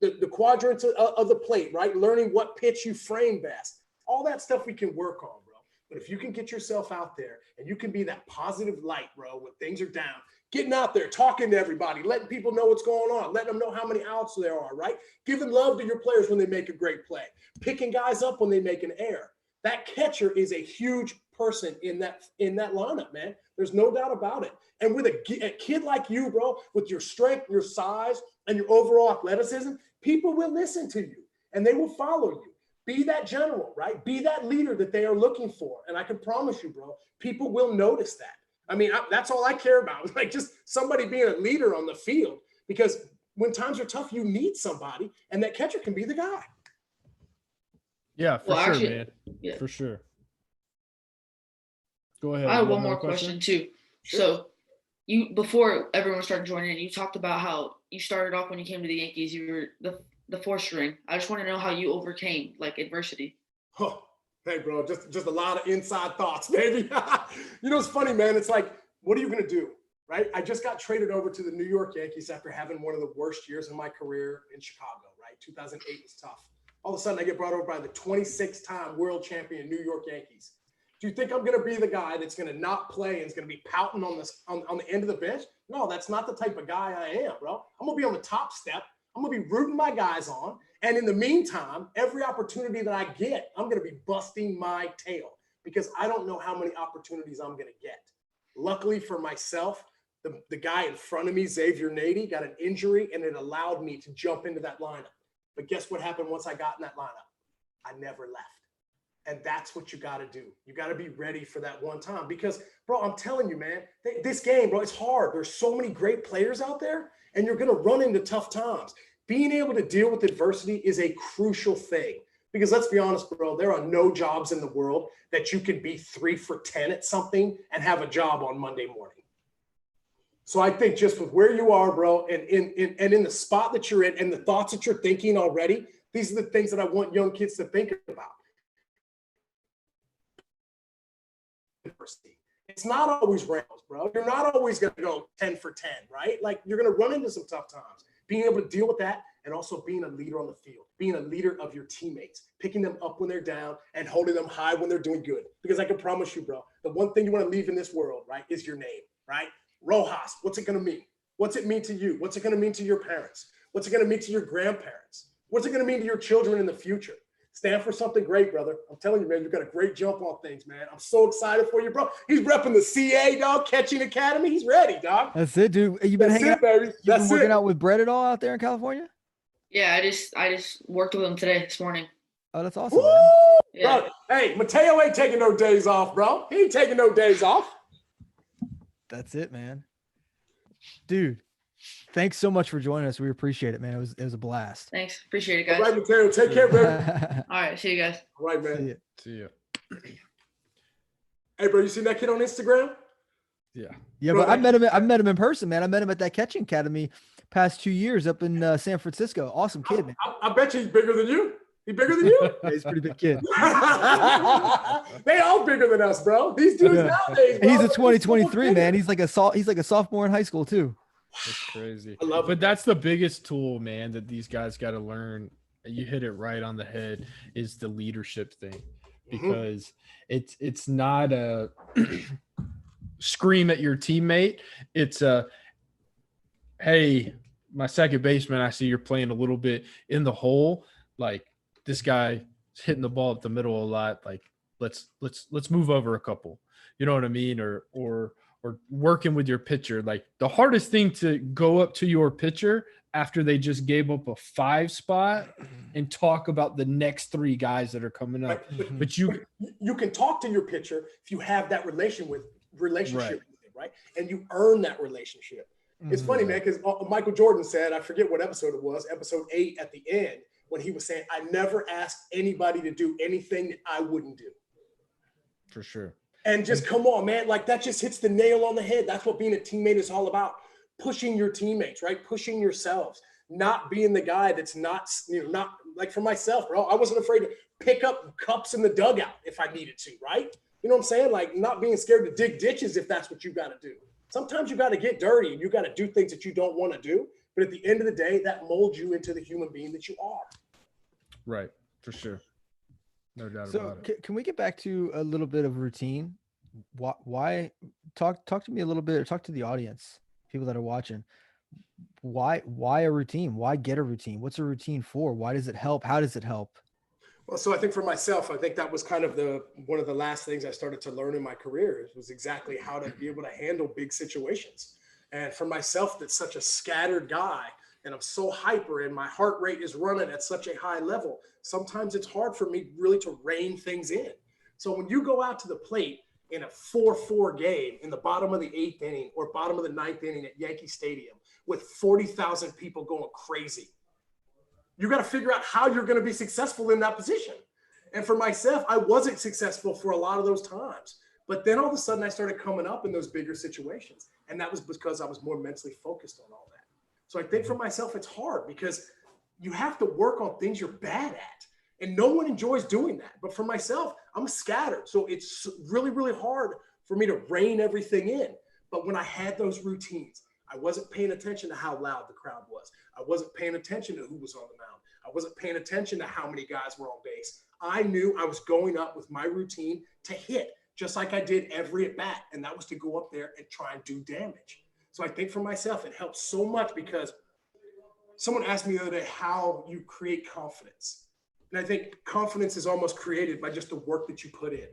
the quadrants of the plate, right? Learning what pitch you frame best. All that stuff we can work on, bro. But if you can get yourself out there and you can be that positive light, bro, when things are down, getting out there, talking to everybody, letting people know what's going on, letting them know how many outs there are, right? Giving love to your players when they make a great play, picking guys up when they make an error. That catcher is a huge person in that lineup, man. There's no doubt about it. And with a kid like you, bro, with your strength, your size, and your overall athleticism, people will listen to you and they will follow you. Be that general, right? Be that leader that they are looking for. And I can promise you, bro, people will notice that. I mean, that's all I care about. Like just somebody being a leader on the field, because when times are tough, you need somebody, and that catcher can be the guy. Yeah, for Well, sure, actually, man. yeah. For sure. Go ahead. I have You one another more question too. Sure. So before everyone started joining in, you talked about how you started off when you came to the Yankees, you were the fourth string. I just want to know how you overcame like adversity. Oh, hey, bro, just a lot of inside thoughts, baby. It's funny, man. It's like, what are you going to do, right? I just got traded over to the New York Yankees after having one of the worst years of my career in Chicago, right? 2008 was tough. All of a sudden, I get brought over by the 26-time world champion New York Yankees. Do you think I'm going to be the guy that's going to not play and is going to be pouting on the end of the bench? No, that's not the type of guy I am, bro. I'm going to be on the top step. I'm going to be rooting my guys on. And in the meantime, every opportunity that I get, I'm going to be busting my tail because I don't know how many opportunities I'm going to get. Luckily for myself, the guy in front of me, Xavier Nady, got an injury, and it allowed me to jump into that lineup. But guess what happened once I got in that lineup? I never left. And that's what you got to do. You got to be ready for that one time because, bro, I'm telling you, man, this game, bro, it's hard. There's so many great players out there, and you're going to run into tough times. Being able to deal with adversity is a crucial thing because let's be honest, bro, there are no jobs in the world that you can be 3 for 10 at something and have a job on Monday morning. So I think just with where you are, bro, and in the spot that you're in and the thoughts that you're thinking already, these are the things that I want young kids to think about. It's not always Rams, bro. You're not always going to go 10 for 10, right? Like you're going to run into some tough times. Being able to deal with that and also being a leader on the field, being a leader of your teammates, picking them up when they're down and holding them high when they're doing good. Because I can promise you, bro, the one thing you want to leave in this world, right, is your name, right? Rojas, what's it going to mean? What's it mean to you? What's it going to mean to your parents? What's it going to mean to your grandparents? What's it going to mean to your children in the future? Stand for something great, brother. I'm telling you, man, you've got a great jump on things, man. I'm so excited for you, bro. He's repping the CA, dog, Catching Academy. He's ready, dog. That's it, dude. You've been hanging out, baby. you've been working out with Brett at all out there in California? Yeah, I just worked with him this morning. Oh, that's awesome. Yeah. Bro, hey, Mateo ain't taking no days off, bro. He ain't taking no days off. That's it, man. Dude, Thanks so much for joining us. We appreciate it, man. It was a blast. Thanks. Appreciate it, guys. All right, Mateo. Take care, baby. All right. See you guys. All right, man. See ya. Hey, bro, you seen that kid on Instagram? Yeah. Yeah, Bro, but I met him in person, man. I met him at that catching academy past 2 years up in San Francisco. Awesome kid, man. I bet you he's bigger than you. He bigger than you? Yeah, he's a pretty big kid. They all bigger than us, bro. These dudes nowadays, bro. He's a 2023, man. He's like a sophomore in high school too. That's crazy. I love it. But that's the biggest tool, man, that these guys got to learn. You hit it right on the head, is the leadership thing. Because it's not a scream at your teammate. It's a, hey, my second baseman, I see you're playing a little bit in the hole. Like, this guy is hitting the ball up the middle a lot. Like, let's move over a couple. You know what I mean? Or working with your pitcher. Like, the hardest thing to go up to your pitcher after they just gave up a 5 spot and talk about the next 3 guys that are coming up. But you can talk to your pitcher if you have that relationship Right. with him, right? And you earn that relationship. It's funny, man, because Michael Jordan said, I forget what episode it was, episode 8 at the end, when he was saying, I never asked anybody to do anything that I wouldn't do. For sure. And just come on, man. Like, that just hits the nail on the head. That's what being a teammate is all about. Pushing your teammates, right? Pushing yourselves, not being the guy that's not like, for myself, bro. I wasn't afraid to pick up cups in the dugout if I needed to, right? You know what I'm saying? Like, not being scared to dig ditches if that's what you got to do. Sometimes you got to get dirty and you got to do things that you don't want to do. But at the end of the day, that molds you into the human being that you are. Right. For sure. No doubt So about it. can we get back to a little bit of routine? Why talk to me a little bit, or talk to the audience, people that are watching. Why a routine? Why get a routine? What's a routine for? Why does it help? How does it help? Well, so I think for myself, I think that was kind of one of the last things I started to learn in my career was exactly how to be able to handle big situations. And for myself, that's such a scattered guy, and I'm so hyper, and my heart rate is running at such a high level. Sometimes it's hard for me really to rein things in. So when you go out to the plate in a 4-4 game in the bottom of the 8th inning or bottom of the 9th inning at Yankee Stadium with 40,000 people going crazy, you got to figure out how you're going to be successful in that position. And for myself, I wasn't successful for a lot of those times. But then all of a sudden I started coming up in those bigger situations. And that was because I was more mentally focused on all that. So I think for myself, it's hard because you have to work on things you're bad at. And no one enjoys doing that. But for myself, I'm scattered. So it's really, really hard for me to rein everything in. But when I had those routines, I wasn't paying attention to how loud the crowd was. I wasn't paying attention to who was on the mound. I wasn't paying attention to how many guys were on base. I knew I was going up with my routine to hit, just like I did every at bat. And that was to go up there and try and do damage. So I think for myself, it helps so much because someone asked me the other day how you create confidence. And I think confidence is almost created by just the work that you put in.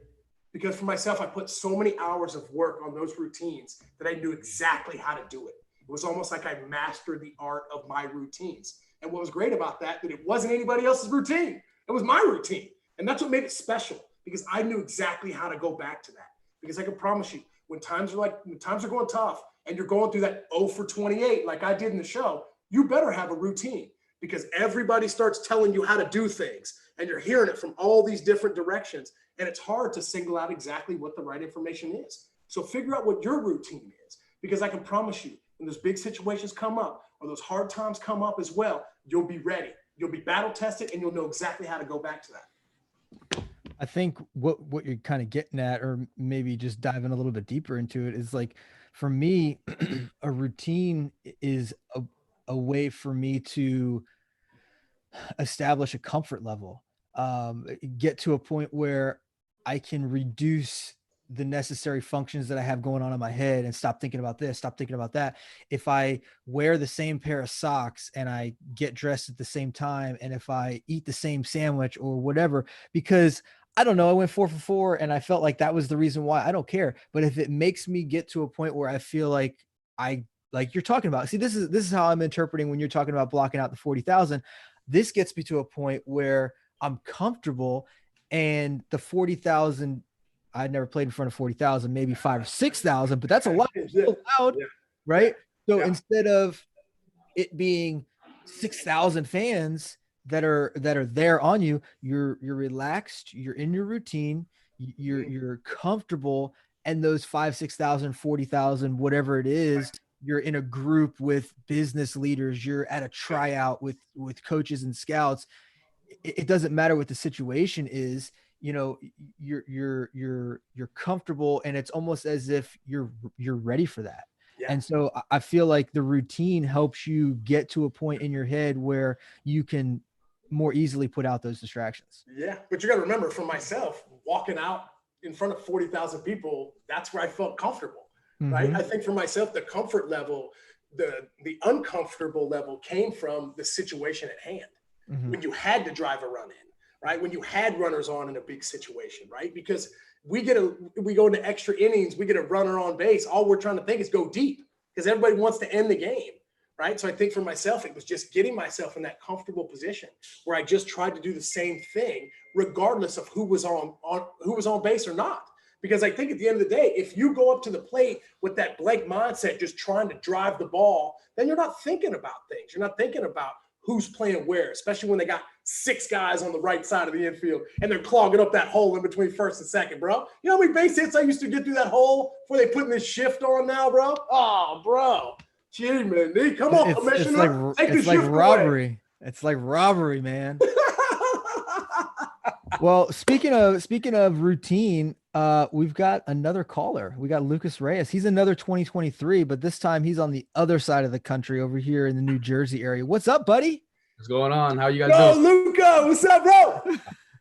Because for myself, I put so many hours of work on those routines that I knew exactly how to do it. It was almost like I mastered the art of my routines. And what was great about that it wasn't anybody else's routine. It was my routine. And that's what made it special, because I knew exactly how to go back to that. Because I can promise you, when times are going tough and you're going through that 0 for 28, like I did in the show, you better have a routine, because everybody starts telling you how to do things and you're hearing it from all these different directions. And it's hard to single out exactly what the right information is. So figure out what your routine is, because I can promise you, when those big situations come up or those hard times come up as well, you'll be ready. You'll be battle tested and you'll know exactly how to go back to that. I think what you're kind of getting at, or maybe just diving a little bit deeper into it, is like, for me, a routine is a way for me to establish a comfort level, get to a point where I can reduce the necessary functions that I have going on in my head and stop thinking about this, stop thinking about that. If I wear the same pair of socks and I get dressed at the same time, and if I eat the same sandwich or whatever, because I don't know, I went 4 for 4 and I felt like that was the reason why, I don't care. But if it makes me get to a point where I feel like like you're talking about, see, this is how I'm interpreting when you're talking about blocking out the 40,000. This gets me to a point where I'm comfortable, and the 40,000, I'd never played in front of 40,000, maybe 5,000 or 6,000, but that's a lot. It's so loud, right? So instead of it being 6,000 fans that are there on you, you're relaxed, you're in your routine, you're comfortable, and those 5,000, 6,000, 40,000, whatever it is, you're in a group with business leaders, you're at a tryout with coaches and scouts. It doesn't matter what the situation is, you know, you're comfortable, and it's almost as if you're ready for that. Yeah. And so I feel like the routine helps you get to a point in your head where you can more easily put out those distractions. Yeah. But you got to remember, for myself, walking out in front of 40,000 people, that's where I felt comfortable, right? I think for myself, the comfort level, the uncomfortable level came from the situation at hand. When you had to drive a run in, right? When you had runners on in a big situation, right? Because we go into extra innings, we get a runner on base. All we're trying to think is go deep, because everybody wants to end the game, right? So I think for myself, it was just getting myself in that comfortable position where I just tried to do the same thing, regardless of who was on base or not. Because I think at the end of the day, if you go up to the plate with that blank mindset, just trying to drive the ball, then you're not thinking about things. You're not thinking about who's playing where, especially when they got 6 guys on the right side of the infield and they're clogging up that hole in between first and second, bro. You know how many base hits I used to get through that hole before they putting this shift on now, bro? Oh, bro. Gee, man. Come on, Commissioner. It's like robbery. Away. It's like robbery, man. Well, speaking of routine, we've got another caller. We got Lucas Reyes. He's another 2023, but this time he's on the other side of the country over here in the New Jersey area. What's up, buddy? What's going on? How you guys doing? Luca, what's up, bro?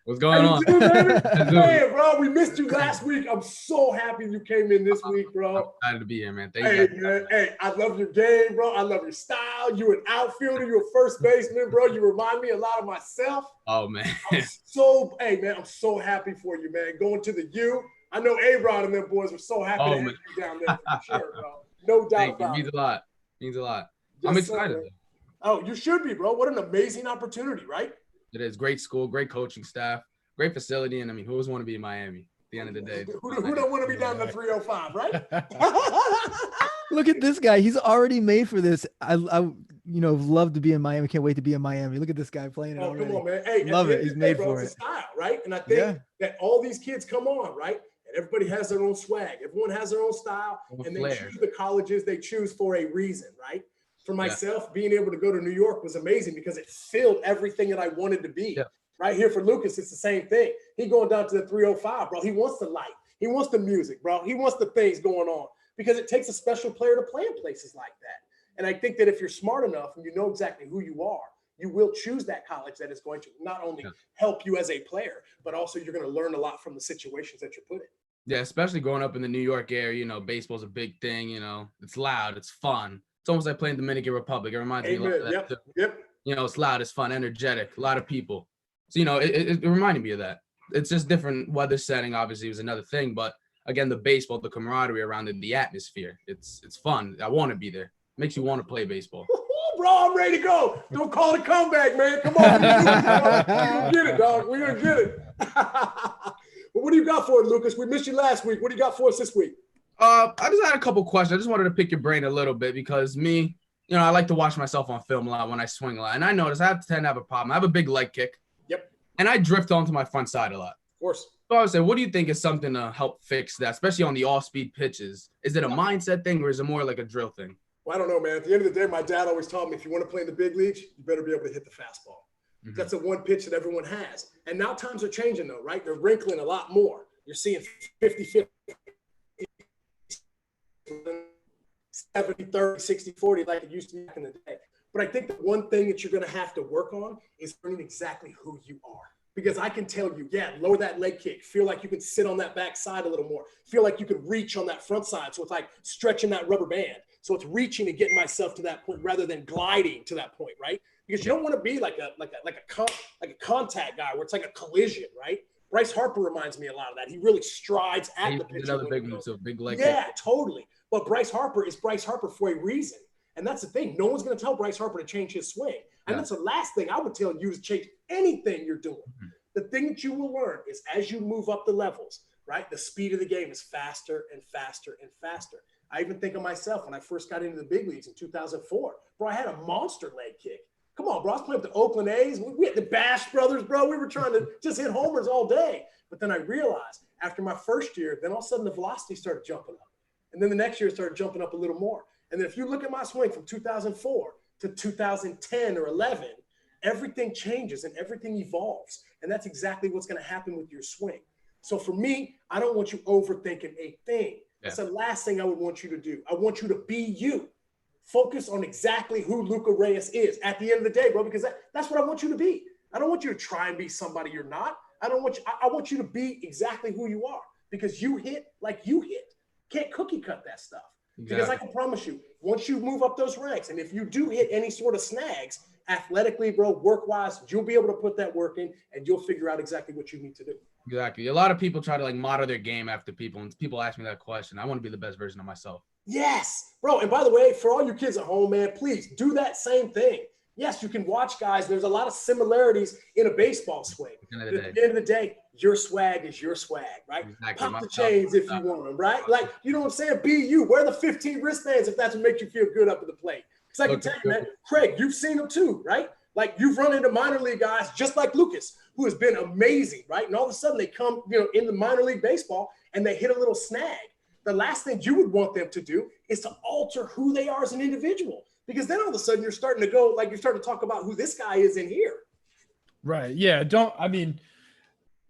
What's going on? Hey, bro, we missed you last week. I'm so happy you came in this week, bro. I'm excited to be here, man. Thank you. Man. Hey, I love your game, bro. I love your style. You an outfielder. You a first baseman, bro. You remind me a lot of myself. Oh, man. I'm so happy for you, man. Going to the U. I know A-Rod and them boys were so happy to have you down there for sure, bro. No doubt about it. Means a lot. Means a lot. Yes, I'm excited. Oh, you should be, bro. What an amazing opportunity, right? It is. Great school, great coaching staff, great facility, and I mean, who doesn't want to be in Miami at the end of the day? Who don't want to be down the 305, right? Look at this guy. He's already made for this. I love to be in Miami. Can't wait to be in Miami. Look at this guy playing it already. Come on, man. Hey, love it. He's made for it. It's a style, right? And I think that all these kids come on, right? And everybody has their own swag. Everyone has their own style, and they choose the colleges they choose for a reason, right? For myself, being able to go to New York was amazing because it filled everything that I wanted to be. Yeah. Right here for Lucas, it's the same thing. He going down to the 305, bro. He wants the light. He wants the music, bro. He wants the things going on because it takes a special player to play in places like that. And I think that if you're smart enough and you know exactly who you are, you will choose that college that is going to not only help you as a player, but also you're going to learn a lot from the situations that you're put in. Yeah, especially growing up in the New York area, you know, baseball's a big thing, you know, it's loud, it's fun. It's almost like playing Dominican Republic. It reminds me a lot of that. Yep. You know, it's loud, it's fun, energetic, a lot of people. So, you know, it reminded me of that. It's just different weather setting, obviously, was another thing. But again, the baseball, the camaraderie around it, the atmosphere, it's fun. I want to be there. It makes you want to play baseball. Bro, I'm ready to go. Don't call it a comeback, man. Come on. We're going to get it, dog. We're going to get it. Well, what do you got for it, Lucas? We missed you last week. What do you got for us this week? I just had a couple questions. I just wanted to pick your brain a little bit because me, you know, I like to watch myself on film a lot when I swing a lot. And I notice I tend to have a problem. I have a big leg kick. Yep. And I drift onto my front side a lot. Of course. So I would say, what do you think is something to help fix that, especially on the off-speed pitches? Is it a mindset thing or is it more like a drill thing? Well, I don't know, man. At the end of the day, my dad always taught me if you want to play in the big leagues, you better be able to hit the fastball. Mm-hmm. That's the one pitch that everyone has. And now times are changing, though, right? They're wrinkling a lot more. You're seeing 50-50. 70, 30, 60, 40 like it used to be back in the day. But I think the one thing that you're going to have to work on is learning exactly who you are. Because I can tell you, lower that leg kick. Feel like you can sit on that back side a little more. Feel like you could reach on that front side. So it's like stretching that rubber band. So it's reaching and getting myself to that point rather than gliding to that point, right? Because you don't want to be like a contact guy where it's like a collision, right? Bryce Harper reminds me a lot of that. He really strides at the pitcher. Another big one, so big leg. Yeah, totally. But Bryce Harper is Bryce Harper for a reason. And that's the thing. No one's going to tell Bryce Harper to change his swing. And that's the last thing I would tell you is change anything you're doing. Mm-hmm. The thing that you will learn is as you move up the levels, right, the speed of the game is faster and faster and faster. I even think of myself when I first got into the big leagues in 2004. Bro, I had a monster leg kick. Come on, bro. I was playing with the Oakland A's. We had the Bash brothers, bro. We were trying to just hit homers all day. But then I realized after my first year, then all of a sudden the velocity started jumping up. And then the next year it started jumping up a little more. And then if you look at my swing from 2004 to 2010 or 11, everything changes and everything evolves. And that's exactly what's going to happen with your swing. So for me, I don't want you overthinking a thing. That's the last thing I would want you to do. I want you to be you. Focus on exactly who Luca Reyes is at the end of the day, bro, because that's what I want you to be. I don't want you to try and be somebody you're not. I want you to be exactly who you are, because you hit like you hit. Can't cookie cut that stuff. Exactly. Because I can promise you, once you move up those ranks, and if you do hit any sort of snags, athletically, bro, work-wise, you'll be able to put that work in, and you'll figure out exactly what you need to do. Exactly. A lot of people try to like model their game after people, and people ask me that question. I want to be the best version of myself. Yes, bro. And by the way, for all you kids at home, man, please do that same thing. Yes, you can watch guys. There's a lot of similarities in a baseball swing. At the end of the day, your swag is your swag, right? Exactly. Pop the chains if you want them, right? Like, you know what I'm saying? Be you. Wear the 15 wristbands if that's what makes you feel good up at the plate. Because I can tell you, man, Craig, you've seen them too, right? Like, you've run into minor league guys just like Lucas, who has been amazing, right? And all of a sudden they come, in the minor league baseball and they hit a little snag. The last thing you would want them to do is to alter who they are as an individual, because then all of a sudden you're starting to talk about who this guy is in here. Right. Yeah.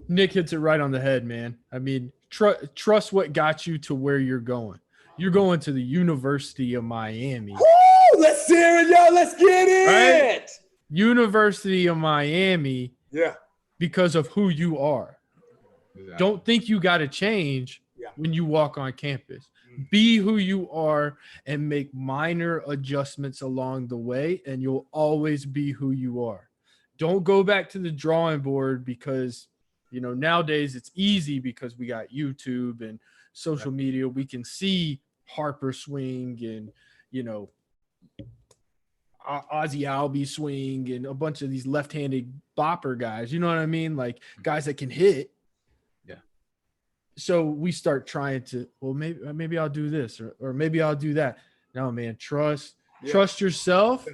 Nick hits it right on the head, man. I mean, trust what got you to where you're going. You're going to the University of Miami. Woo! Let's hear it, y'all. Let's get it. Right? University of Miami. Yeah. Because of who you are. Exactly. Don't think you got to change when you walk on campus. Be who you are and make minor adjustments along the way, and you'll always be who you are. Don't go back to the drawing board because, nowadays it's easy because we got YouTube and social media. We can see Harper swing and, Ozzy Albies swing and a bunch of these left-handed bopper guys. You know what I mean? Like guys that can hit. So we start trying to, maybe I'll do this or maybe I'll do that. No, man, trust yourself.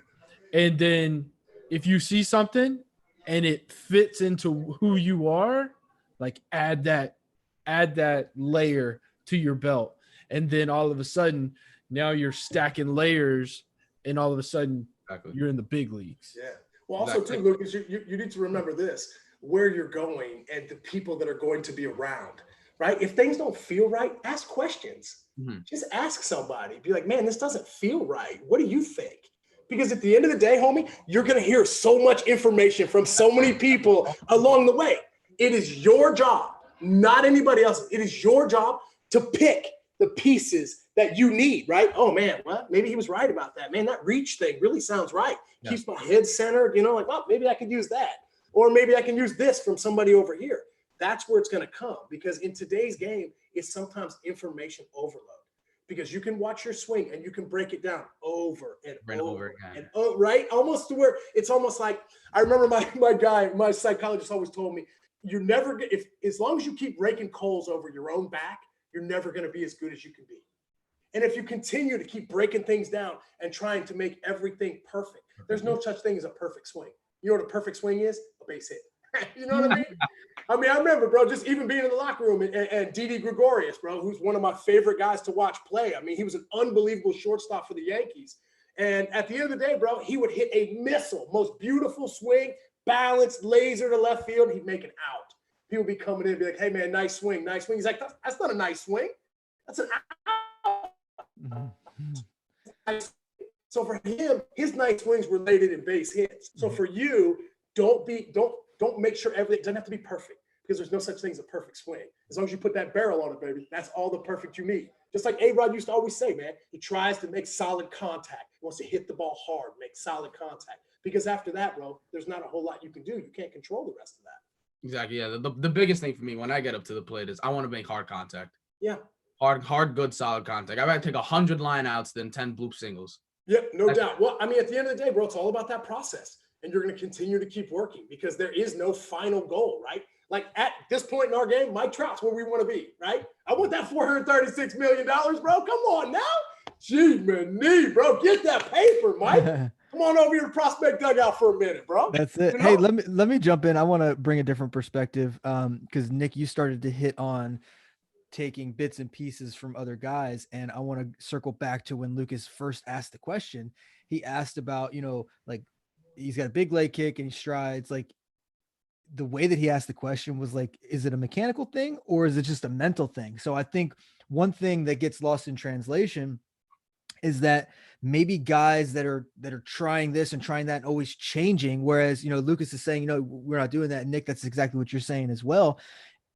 And then if you see something and it fits into who you are, like add that layer to your belt. And then all of a sudden now you're stacking layers and all of a sudden you're in the big leagues. Yeah. Well, also too, Lucas, you need to remember this, where you're going and the people that are going to be around. Right? If things don't feel right, ask questions. Mm-hmm. Just ask somebody. Be like, man, this doesn't feel right. What do you think? Because at the end of the day, homie, you're going to hear so much information from so many people along the way. It is your job, not anybody else's. It is your job to pick the pieces that you need, right? Oh, man, well, maybe he was right about that. Man, that reach thing really sounds right. Yeah. Keeps my head centered, like, well, maybe I could use that. Or maybe I can use this from somebody over here. That's where it's going to come, because in today's game, it's sometimes information overload, because you can watch your swing and you can break it down over and over again. And right? Almost to where it's almost like, I remember my psychologist always told me, you're never, as long as you keep raking coals over your own back, you're never going to be as good as you can be. And if you continue to keep breaking things down and trying to make everything perfect, there's no such thing as a perfect swing. You know what a perfect swing is? A base hit. You know what I mean? I remember, bro, just even being in the locker room and Didi Gregorius, bro, who's one of my favorite guys to watch play. I mean, he was an unbelievable shortstop for the Yankees. And at the end of the day, bro, he would hit a missile, most beautiful swing, balanced, laser to left field. He'd make it out. People be coming in and be like, hey, man, nice swing, nice swing. He's like, that's not a nice swing. That's an out. Mm-hmm. So for him, his nice swings were related in base hits. So for you, don't make sure everything doesn't have to be perfect, because there's no such thing as a perfect swing. As long as you put that barrel on it, baby, that's all the perfect you need. Just like A-Rod used to always say, man, he tries to make solid contact. He wants to hit the ball hard, make solid contact. Because after that, bro, there's not a whole lot you can do. You can't control the rest of that. Exactly. Yeah. The biggest thing for me when I get up to the plate is I want to make hard contact. Yeah. Hard, good, solid contact. I'd rather take 100 line outs than 10 bloop singles. Yep, no doubt. Well, at the end of the day, bro, it's all about that process. And you're going to continue to keep working, because there is no final goal, right? Like at this point in our game, Mike Trout's where we want to be, right? I want that $436 million, bro. Come on now. Gee, man, bro. Get that paper, Mike. Come on over here to prospect dugout for a minute, bro. That's it. You know? Hey, let me jump in. I want to bring a different perspective. Because Nick, you started to hit on taking bits and pieces from other guys. And I want to circle back to when Lucas first asked the question. He asked about, like he's got a big leg kick and he strides. Like the way that he asked the question was like, is it a mechanical thing or is it just a mental thing? So I think one thing that gets lost in translation is that maybe guys that are trying this and trying that and always changing. Whereas, Lucas is saying, we're not doing that. And Nick, that's exactly what you're saying as well.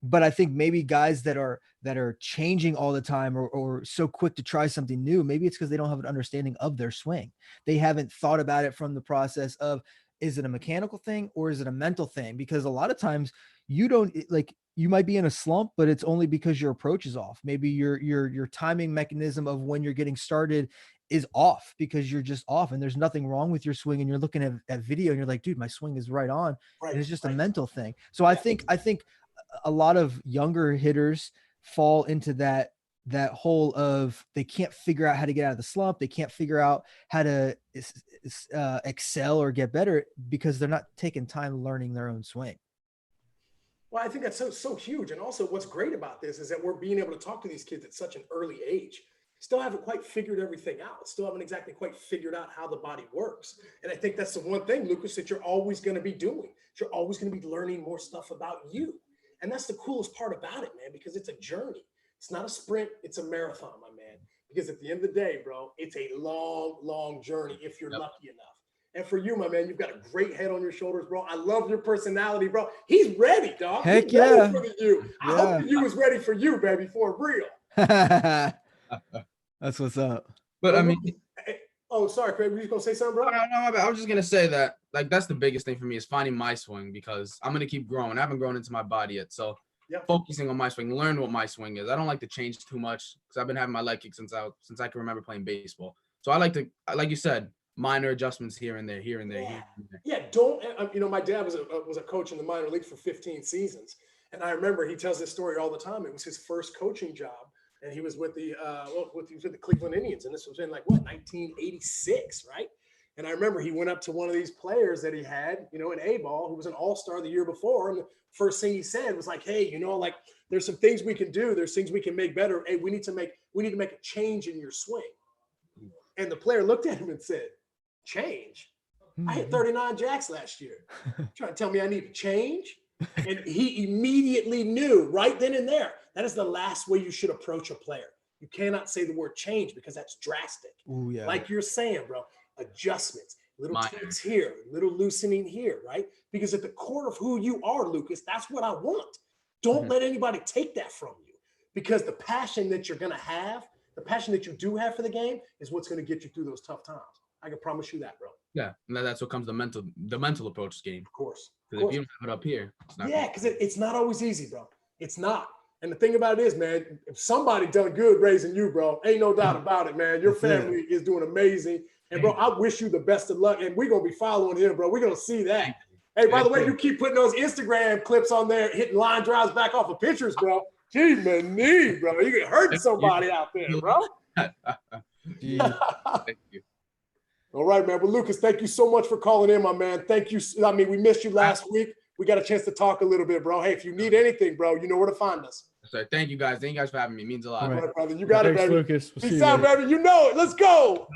But I think maybe guys that are changing all the time or so quick to try something new, maybe it's because they don't have an understanding of their swing. They haven't thought about it from the process of, is it a mechanical thing or is it a mental thing? Because a lot of times you might be in a slump, but it's only because your approach is off. Maybe your timing mechanism of when you're getting started is off because you're just off and there's nothing wrong with your swing. And you're looking at video and you're like, dude, my swing is right on. Right, and it's just a mental thing. So I think a lot of younger hitters fall into that hole of they can't figure out how to get out of the slump. They can't figure out how to excel or get better because they're not taking time learning their own swing. Well, I think that's so huge. And also what's great about this is that we're being able to talk to these kids at such an early age. Still haven't quite figured everything out. Still haven't exactly quite figured out how the body works. And I think that's the one thing, Lucas, that you're always going to be doing. You're always going to be learning more stuff about you. And that's the coolest part about it, man, because it's a journey. It's not a sprint. It's a marathon, my man. Because at the end of the day, bro, it's a long, long journey if you're lucky enough. And for you, my man, you've got a great head on your shoulders, bro. I love your personality, bro. He's ready, dog. Heck He's yeah. ready for the you. I hope the you is ready for you, baby, for real. That's what's up. But I mean, oh, sorry, Craig. Were you going to say something, bro? No, I was just going to say that, like, that's the biggest thing for me is finding my swing because I'm going to keep growing. I haven't grown into my body yet. So focusing on my swing, learn what my swing is. I don't like to change too much because I've been having my leg kick since I can remember playing baseball. So I like to, like you said, minor adjustments here and there. Yeah, don't, my dad was a coach in the minor league for 15 seasons. And I remember he tells this story all the time. It was his first coaching job. And he was with the Cleveland Indians. And this was in 1986, right? And I remember he went up to one of these players that he had, in A-ball, who was an all-star the year before. And the first thing he said was like, hey, there's some things we can do. There's things we can make better. Hey, we need to make a change in your swing. And the player looked at him and said, change? I hit 39 jacks last year. Trying to tell me I need to change? And he immediately knew right then and there, that is the last way you should approach a player. You cannot say the word change because that's drastic. Ooh, yeah. Like you're saying, bro, adjustments, little tweaks here, little loosening here, right? Because at the core of who you are, Lucas, that's what I want. Don't let anybody take that from you because the passion that you're going to have, the passion that you do have for the game is what's going to get you through those tough times. I can promise you that, bro. Yeah, and that's what comes the mental approach game. Of course. Because if you don't have it up here, it's not. Yeah, because it's not always easy, bro. It's not. And the thing about it is, man, if somebody done good raising you, bro, ain't no doubt about it, man. Your family is doing amazing. And, bro, I wish you the best of luck. And we're going to be following him, bro. We're going to see that. Hey, by the way, you keep putting those Instagram clips on there, hitting line drives back off of pictures, bro. Gee, man, bro. You can hurt somebody out there, bro. Thank you. All right, man. Well, Lucas, thank you so much for calling in, my man. Thank you. I mean, we missed you last week. We got a chance to talk a little bit, bro. Hey, if you need anything, bro, you know where to find us. So thank you guys. Thank you guys for having me. It means a lot. All right, brother. You got it, baby. Lucas. We'll Peace out, baby. You know it. Let's go.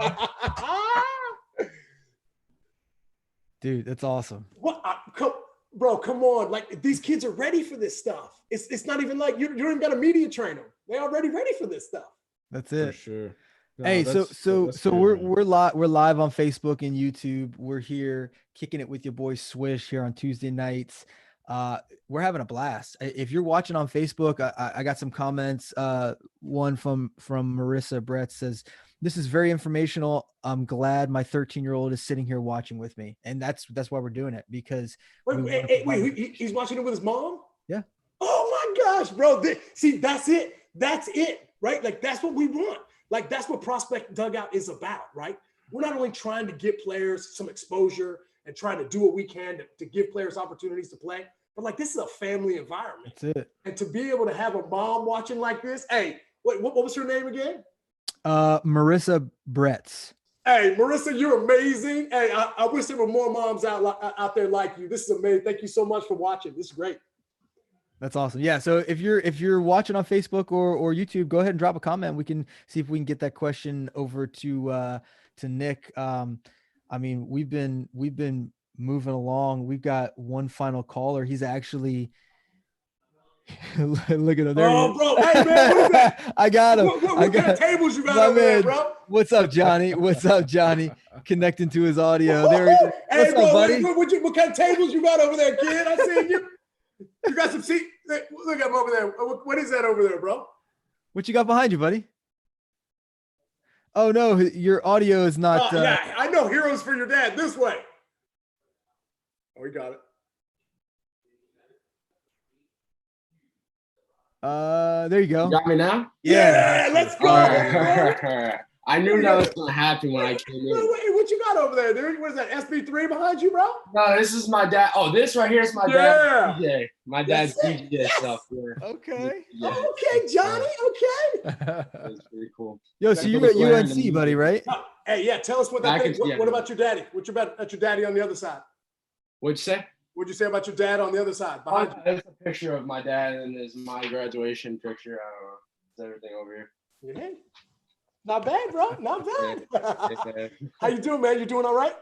Dude, that's awesome. What, come on. Like, these kids are ready for this stuff. It's not even like you don't even got a media trainer. They're already ready for this stuff. That's it. For sure. No, hey, that's so good, we're live on Facebook and YouTube. We're here kicking it with your boy Swish here on Tuesday nights. We're having a blast. If you're watching on Facebook, I got some comments. One from Marissa Brett says, "This is very informational. I'm glad my 13-year-old is sitting here watching with me." And that's why we're doing it, because wait, he's watching it with his mom? Yeah. Oh my gosh, bro. See, that's it. That's it, right? Like, that's what we want. Like, that's what Prospect Dugout is about, right? We're not only trying to get players some exposure and trying to do what we can to give players opportunities to play, but like this is a family environment. That's it. And to be able to have a mom watching like this, hey, wait, what was her name again? Marissa Bretz. Hey, Marissa, you're amazing. Hey, I wish there were more moms out there like you. This is amazing. Thank you so much for watching. This is great. That's awesome. Yeah. So if you're watching on Facebook or YouTube, go ahead and drop a comment. We can see if we can get that question over to Nick. I mean, we've been moving along. We've got one final caller. He's actually look at him there. Oh, bro. Hey, man, what is that? I got him. What kind of tables you got over there, bro? What's up, Johnny? What's up, Johnny? Connecting to his audio. There he is. Hey, What's bro, up, buddy? what kind of tables you got over there, kid? I seen you. You got some seat. Look at him over there. What is that over there, bro? What you got behind you, buddy? Oh no, your audio is not. Yeah, I know. Heroes for your dad. This way. Oh, we got it. There you go. You got me now? Yeah, let's go. Right. I knew that was gonna happen when I came in. Wait, what you got over there? What is that? SB3 behind you, bro? No, this is my dad. Oh, this right here is my dad's DJ. My dad's DJ stuff. Yeah. Okay. Yeah. Okay, Johnny. Okay. That's pretty cool. Yo, so you're at UNC, buddy, right? Hey, yeah. Tell us what that thing. What about your daddy? What about your daddy on the other side? What'd you say? What'd you say about your dad on the other side? Behind you? There's a picture of my dad, and there's my graduation picture. I don't know. There's everything over here. Yeah. Not bad, bro. Not bad. Yeah. How you doing, man? You doing all right?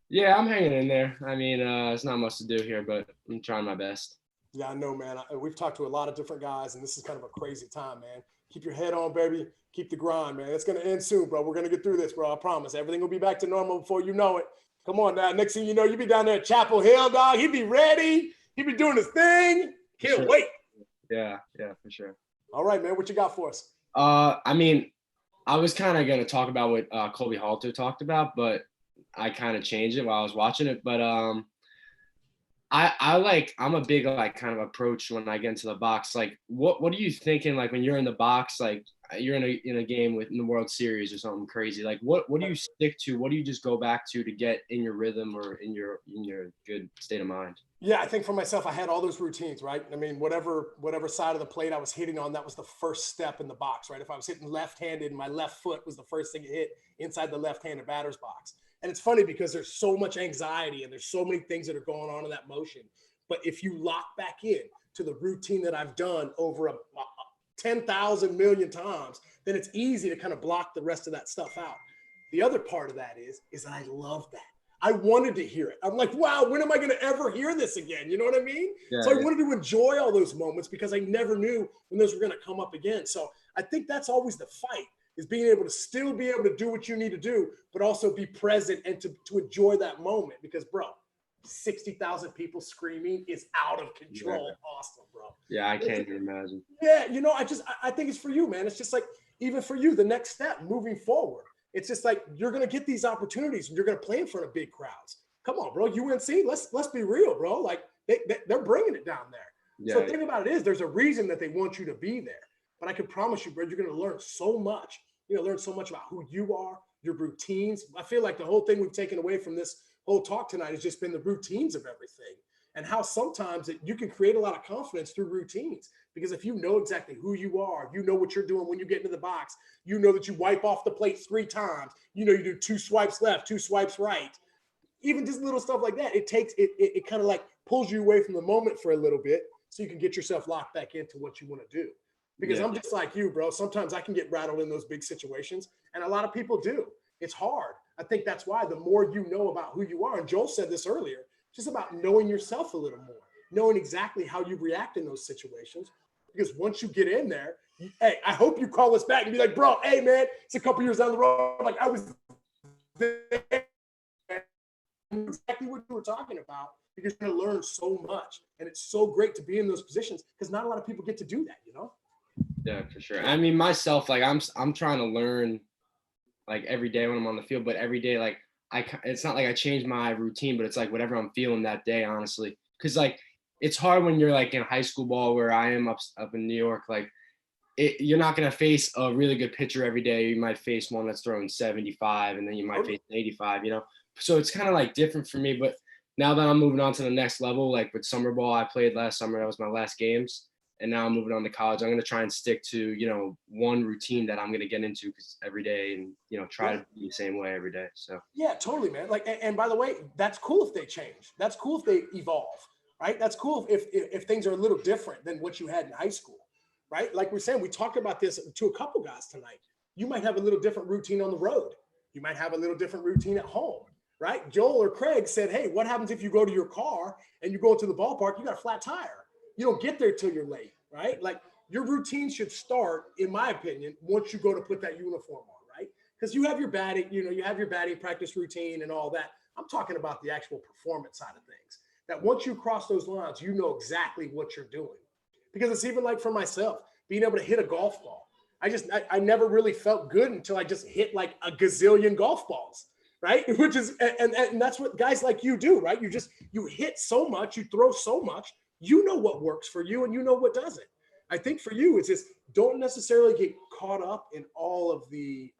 Yeah, I'm hanging in there. I mean, it's not much to do here, but I'm trying my best. Yeah, I know, man. We've talked to a lot of different guys, and this is kind of a crazy time, man. Keep your head on, baby. Keep the grind, man. It's going to end soon, bro. We're going to get through this, bro. I promise. Everything will be back to normal before you know it. Come on now. Next thing you know, you be down there at Chapel Hill, dog. He be ready. He be doing his thing. Can't wait. Yeah, for sure. All right, man. What you got for us? I mean, I was kind of going to talk about what Colby Halter talked about, but I kind of changed it while I was watching it. But I'm a big kind of approach when I get into the box. Like, what are you thinking? Like when you're in the box, like you're in a game in the World Series or something crazy. Like what do you stick to? What do you just go back to get in your rhythm or in your good state of mind? Yeah, I think for myself, I had all those routines, right? I mean, whatever side of the plate I was hitting on, that was the first step in the box, right? If I was hitting left-handed, my left foot was the first thing to hit inside the left-handed batter's box. And it's funny because there's so much anxiety and there's so many things that are going on in that motion. But if you lock back in to the routine that I've done over 10,000 million times, then it's easy to kind of block the rest of that stuff out. The other part of that is that I love that. I wanted to hear it. I'm like, wow, when am I going to ever hear this again? You know what I mean? Yeah, so I wanted to enjoy all those moments because I never knew when those were going to come up again. So I think that's always the fight, is being able to still be able to do what you need to do, but also be present and to enjoy that moment. Because, bro, 60,000 people screaming is out of control. Yeah. Awesome, bro. Yeah, I can't even imagine. Yeah, I think it's for you, man. It's just like, even for you, the next step moving forward. It's just like, you're going to get these opportunities and you're going to play in front of big crowds. Come on, bro. UNC, let's be real, bro. Like they're bringing it down there. Yeah, so the thing about it is there's a reason that they want you to be there. But I can promise you, bro, you're going to learn so much. You're going to learn so much about who you are, your routines. I feel like the whole thing we've taken away from this whole talk tonight has just been the routines of everything and how sometimes you can create a lot of confidence through routines. Because if you know exactly who you are, you know what you're doing when you get into the box, you know that you wipe off the plate 3 times, you know you do 2 swipes left, 2 swipes right, even just little stuff like that, it kind of like pulls you away from the moment for a little bit so you can get yourself locked back into what you want to do. Because I'm just like you, bro. Sometimes I can get rattled in those big situations, and a lot of people do. It's hard. I think that's why the more you know about who you are, and Joel said this earlier, just about knowing yourself a little more, knowing exactly how you react in those situations. Because once you get in there, hey, I hope you call us back and be like, bro, hey, man, it's a couple years down the road. Like, I was there. Exactly what you were talking about, because you're going to learn so much. And it's so great to be in those positions because not a lot of people get to do that, you know? Yeah, for sure. I mean, myself, like, I'm trying to learn, like, every day when I'm on the field. But every day, like, it's not like I change my routine, but it's like whatever I'm feeling that day, honestly. Because, like, it's hard when you're like in high school ball where I am up in New York. Like you're not going to face a really good pitcher every day. You might face one that's throwing 75 and then you might face 85, you know? So it's kind of like different for me, but now that I'm moving on to the next level, like with summer ball, I played last summer. That was my last games. And now I'm moving on to college. I'm going to try and stick to, one routine that I'm going to get into because every day and, try to be the same way every day. So. Yeah, totally, man. Like, and by the way, that's cool if they change. That's cool if they evolve, right? That's cool if things are a little different than what you had in high school, right? Like we're saying, we talked about this to a couple guys tonight. You might have a little different routine on the road. You might have a little different routine at home, right? Joel or Craig said, hey, what happens if you go to your car and you go to the ballpark, you got a flat tire? You don't get there till you're late, right? Like your routine should start, in my opinion, once you go to put that uniform on, right? Because you have your batting, you have your batting practice routine and all that. I'm talking about the actual performance side of things. That once you cross those lines, you know exactly what you're doing. Because it's even like for myself, being able to hit a golf ball. I never really felt good until I just hit like a gazillion golf balls, right? Which is, and that's what guys like you do, right? You hit so much, you throw so much, you know what works for you and you know what doesn't. I think for you, it's just don't necessarily get caught up in all of the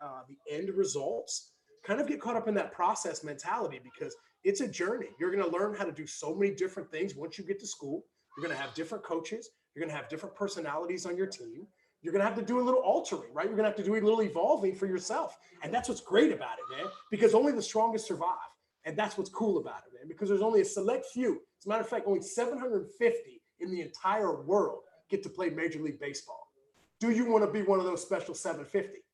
end results. Kind of get caught up in that process mentality because it's a journey. You're going to learn how to do so many different things once you get to school. You're going to have different coaches. You're going to have different personalities on your team. You're going to have to do a little altering, right? You're going to have to do a little evolving for yourself. And that's what's great about it, man, because only the strongest survive. And that's what's cool about it, man, because there's only a select few. As a matter of fact, only 750 in the entire world get to play Major League Baseball. Do you want to be one of those special 750?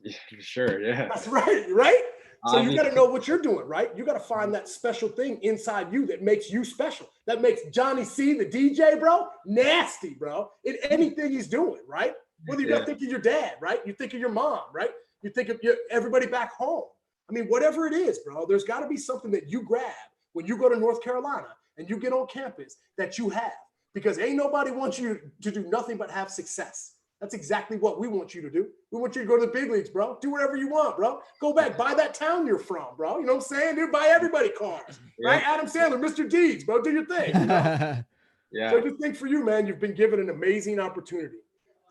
Yeah, sure. Yeah. That's right, right? So you got to know what you're doing, right? You got to find that special thing inside you that makes you special. That makes Johnny C, the DJ, bro, nasty, bro, in anything he's doing, right? Whether you got to think of your dad, right? You think of your mom, right? You think of everybody back home. I mean, whatever it is, bro, there's got to be something that you grab when you go to North Carolina and you get on campus that you have, because ain't nobody wants you to do nothing but have success. That's exactly what we want you to do. We want you to go to the big leagues, bro. Do whatever you want, bro. Go back, buy that town you're from, bro. You know what I'm saying? Dude, buy everybody cars, right? Adam Sandler, Mr. Deeds, bro. Do your thing. You know? Yeah. So I just think for you, man, you've been given an amazing opportunity.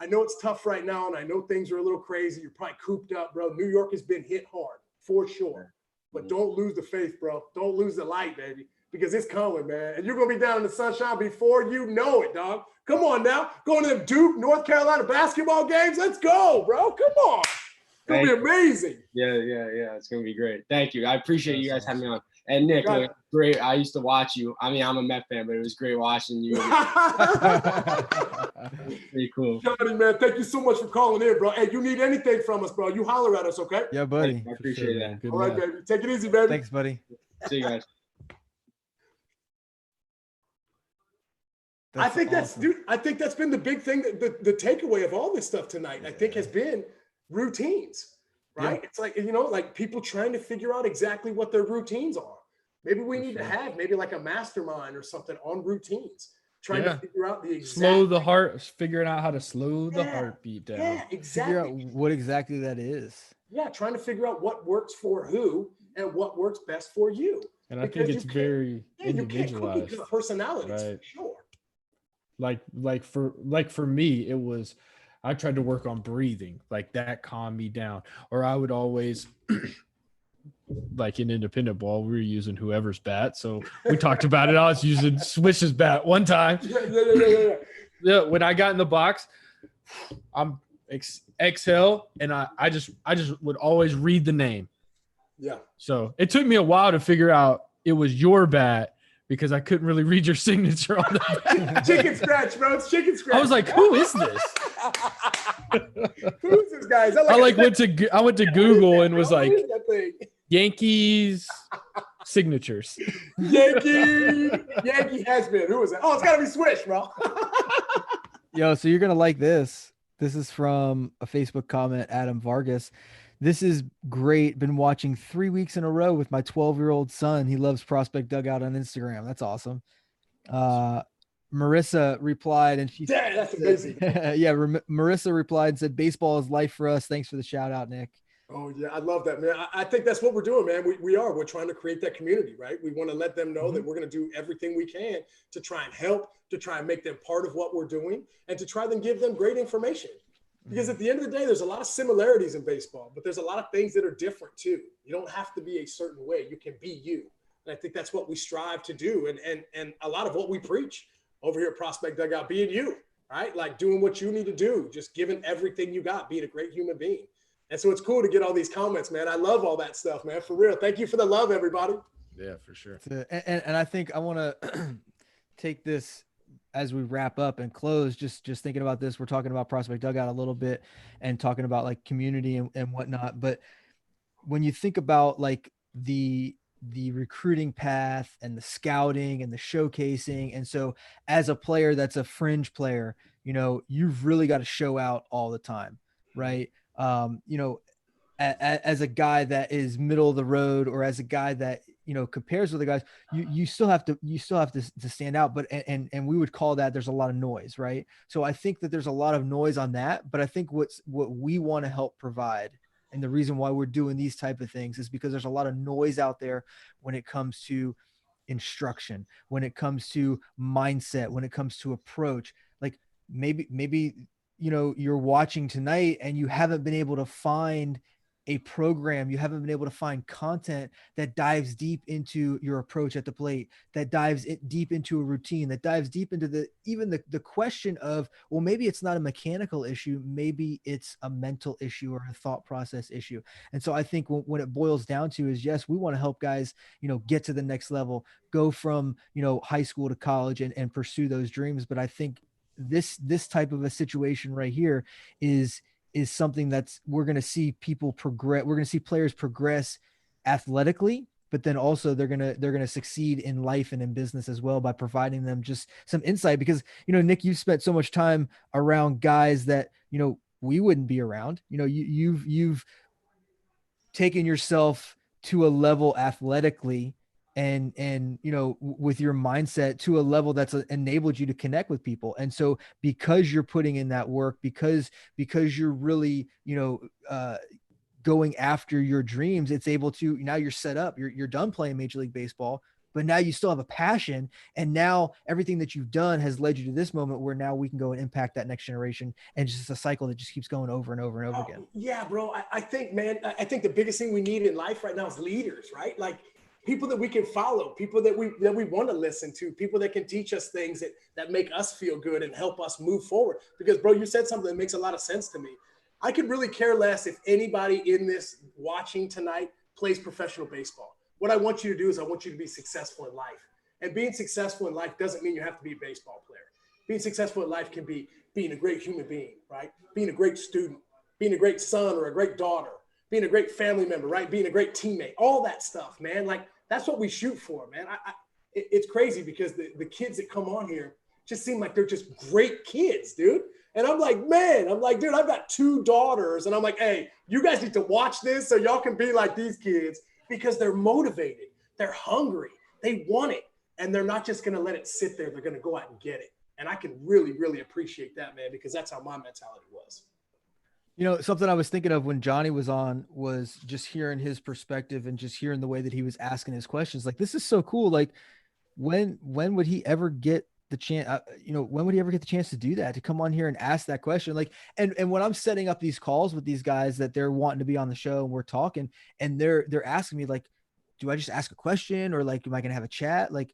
I know it's tough right now, and I know things are a little crazy. You're probably cooped up, bro. New York has been hit hard, for sure. But don't lose the faith, bro. Don't lose the light, baby, because it's coming, man. And you're going to be down in the sunshine before you know it, dog. Come on now. Going to them Duke, North Carolina basketball games. Let's go, bro. Come on. It's going to be amazing. Yeah. It's going to be great. Thank you. I appreciate you guys having me on. And Nick, look, great. I used to watch you. I mean, I'm a Met fan, but it was great watching you. Pretty cool. Johnny, man, thank you so much for calling in, bro. Hey, you need anything from us, bro, you holler at us, okay? Yeah, buddy. I appreciate that. Good All right, man. baby. Take it easy, baby. Thanks, buddy. See you guys. I think awesome. I think that's been the big thing, the takeaway of all this stuff tonight, I think, has been routines, right? Yeah. It's like, like people trying to figure out exactly what their routines are. Maybe we need to have maybe like a mastermind or something on routines, trying to figure out the exact figuring out how to slow the heartbeat down. Yeah, exactly. Figure out what exactly that is. Yeah, trying to figure out what works for who and what works best for you. And I think it's very individualized. You can't personalities, right? For sure. Like for me, it was, I tried to work on breathing, like that calmed me down. Or I would always, like in independent ball, we were using whoever's bat. So we talked about it. I was using Swish's bat one time. Yeah. When I got in the box, I'm exhale, and I just would always read the name. Yeah. So it took me a while to figure out it was your bat, because I couldn't really read your signature on the bat. Chicken scratch, bro. It's chicken scratch. I was like, who is this? Who's this guy? I went to Google and was like, Yankees signatures. Yankee has been. Who is that? Oh, it's got to be Swish, bro. Yo, so you're going to like this. This is from a Facebook comment, Adam Vargas. This is great. Been watching 3 weeks in a row with my 12-year-old son. He loves Prospect Dugout on Instagram. That's awesome. Marissa replied, and she said, that's amazing. Marissa replied and said, baseball is life for us. Thanks for the shout out, Nick. Oh, yeah. I love that, man. I think that's what we're doing, man. We're trying to create that community, right? We want to let them know that we're going to do everything we can to try and help, to try and make them part of what we're doing, and to try and give them great information. Because at the end of the day, there's a lot of similarities in baseball, but there's a lot of things that are different too. You don't have to be a certain way. You can be you, And I think that's what we strive to do. And a lot of what we preach over here at Prospect Dugout, being you, right? Like doing what you need to do, just giving everything you got, being a great human being. And so it's cool to get all these comments, man. I love all that stuff, man. For real. Thank you for the love, everybody. Yeah, for sure. And I think I want to take this as we wrap up and close, just thinking about this. We're talking about Prospect Dugout a little bit and talking about like community and whatnot. But when you think about like the recruiting path and the scouting and the showcasing, and so as a player that's a fringe player, you've really got to show out all the time, right? As a guy that is middle of the road, or as a guy that compares with the guys, you still have to stand out. But and we would call that, there's a lot of noise, right? So I think that there's a lot of noise on that, but I think what we want to help provide, and the reason why we're doing these type of things, is because there's a lot of noise out there when it comes to instruction, when it comes to mindset, when it comes to approach. Like maybe you're watching tonight and you haven't been able to find a program, you haven't been able to find content that dives deep into your approach at the plate, that dives deep into a routine, that dives deep into the question of, well, maybe it's not a mechanical issue, maybe it's a mental issue or a thought process issue. And so I think when it boils down to is, yes, we want to help guys, get to the next level, go from, high school to college and pursue those dreams. But I think this type of a situation right here is something that's, we're going to see people progress. We're going to see players progress athletically, but then also they're going to succeed in life and in business as well, by providing them just some insight. Because, Nick, you've spent so much time around guys that, we wouldn't be around. You've taken yourself to a level athletically and with your mindset to a level that's enabled you to connect with people. And so because you're putting in that work, because you're really going after your dreams, it's able to, now you're set up, you're done playing Major League Baseball, but now you still have a passion, and now everything that you've done has led you to this moment where now we can go and impact that next generation, and just a cycle that just keeps going over and over and over again. Yeah, bro. I think, man, I think the biggest thing we need in life right now is leaders, right? Like people that we can follow, people that we want to listen to, people that can teach us things that make us feel good and help us move forward. Because, bro, you said something that makes a lot of sense to me. I could really care less if anybody in this watching tonight plays professional baseball. What I want you to do is I want you to be successful in life. And being successful in life doesn't mean you have to be a baseball player. Being successful in life can be being a great human being, right? Being a great student, being a great son or a great daughter, being a great family member, right? Being a great teammate, all that stuff, man. Like, that's what we shoot for, man. It's crazy because the kids that come on here just seem like they're just great kids, dude. And I'm like, dude, I've got 2 daughters. And I'm like, hey, you guys need to watch this so y'all can be like these kids, because they're motivated. They're hungry. They want it. And they're not just going to let it sit there. They're going to go out and get it. And I can really, really appreciate that, man, because that's how my mentality was. Something I was thinking of when Johnny was on was just hearing his perspective and just hearing the way that he was asking his questions. Like, this is so cool. Like, when would he ever get the chance, when would he ever get the chance to do that, to come on here and ask that question? Like, and when I'm setting up these calls with these guys that they're wanting to be on the show and we're talking, and they're asking me, like, do I just ask a question, or like, am I going to have a chat? Like,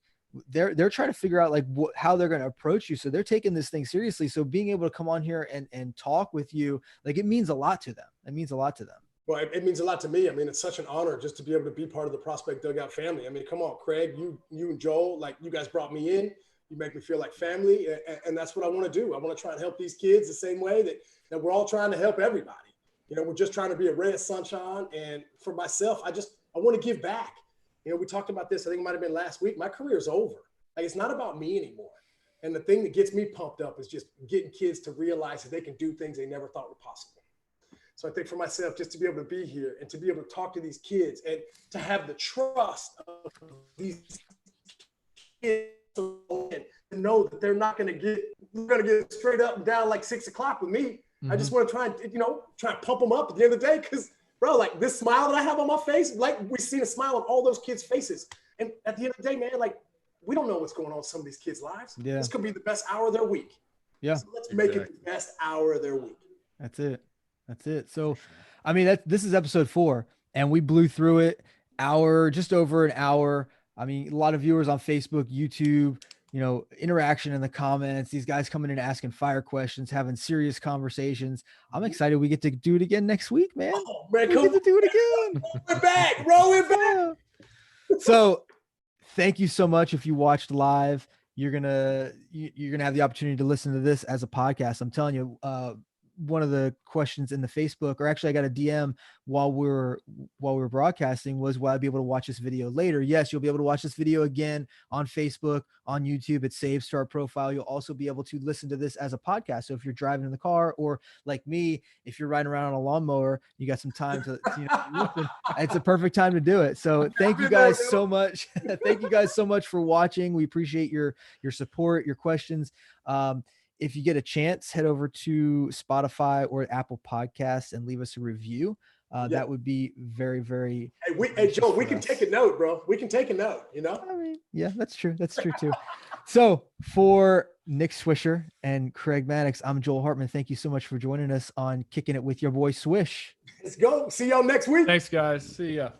they're trying to figure out like how they're going to approach you. So they're taking this thing seriously. So being able to come on here and talk with you, like, it means a lot to them. It means a lot to them. Well, it means a lot to me. I mean, it's such an honor just to be able to be part of the Prospect Dugout family. I mean, come on, Craig, you and Joel, like, you guys brought me in. You make me feel like family. And that's what I want to do. I want to try and help these kids the same way that we're all trying to help everybody. We're just trying to be a ray of sunshine. And for myself, I want to give back. We talked about this, I think it might've been last week. My career is over. Like, it's not about me anymore. And the thing that gets me pumped up is just getting kids to realize that they can do things they never thought were possible. So I think for myself, just to be able to be here and to be able to talk to these kids and to have the trust of these kids, to know that they're not going to get straight up and down like 6 o'clock with me. Mm-hmm. I just want to try and pump them up at the end of the day. Cause bro, like, this smile that I have on my face, like, we've seen a smile on all those kids' faces. And at the end of the day, man, like, we don't know what's going on in some of these kids' lives. Yeah. This could be the best hour of their week. Yeah. So let's make it the best hour of their week. That's it. So, I mean, this is episode 4, and we blew through it, just over an hour. I mean, a lot of viewers on Facebook, YouTube, interaction in the comments, these guys coming in asking fire questions, having serious conversations. I'm excited we get to do it again next week, man. Oh, man, We get to do it again. Roll it back. So thank you so much. If you watched live, you're gonna have the opportunity to listen to this as a podcast. I'm telling you, one of the questions in the Facebook, or actually I got a DM while we were broadcasting, was, will I be able to watch this video later? Yes, you'll be able to watch this video again on Facebook, on YouTube. It saves to our profile. You'll also be able to listen to this as a podcast. So if you're driving in the car, or like me, if you're riding around on a lawnmower, you got some time to listen. It's a perfect time to do it. So thank you guys so much. Thank you guys so much for watching. We appreciate your support, your questions. If you get a chance, head over to Spotify or Apple Podcasts and leave us a review. That would be very, very. Hey, Joe, we can take a note, bro. We can take a note, I mean, yeah, that's true. That's true too. So for Nick Swisher and Craig Maddox, I'm Joel Hartman. Thank you so much for joining us on Kicking It with your boy Swish. Let's go. See y'all next week. Thanks, guys. See ya.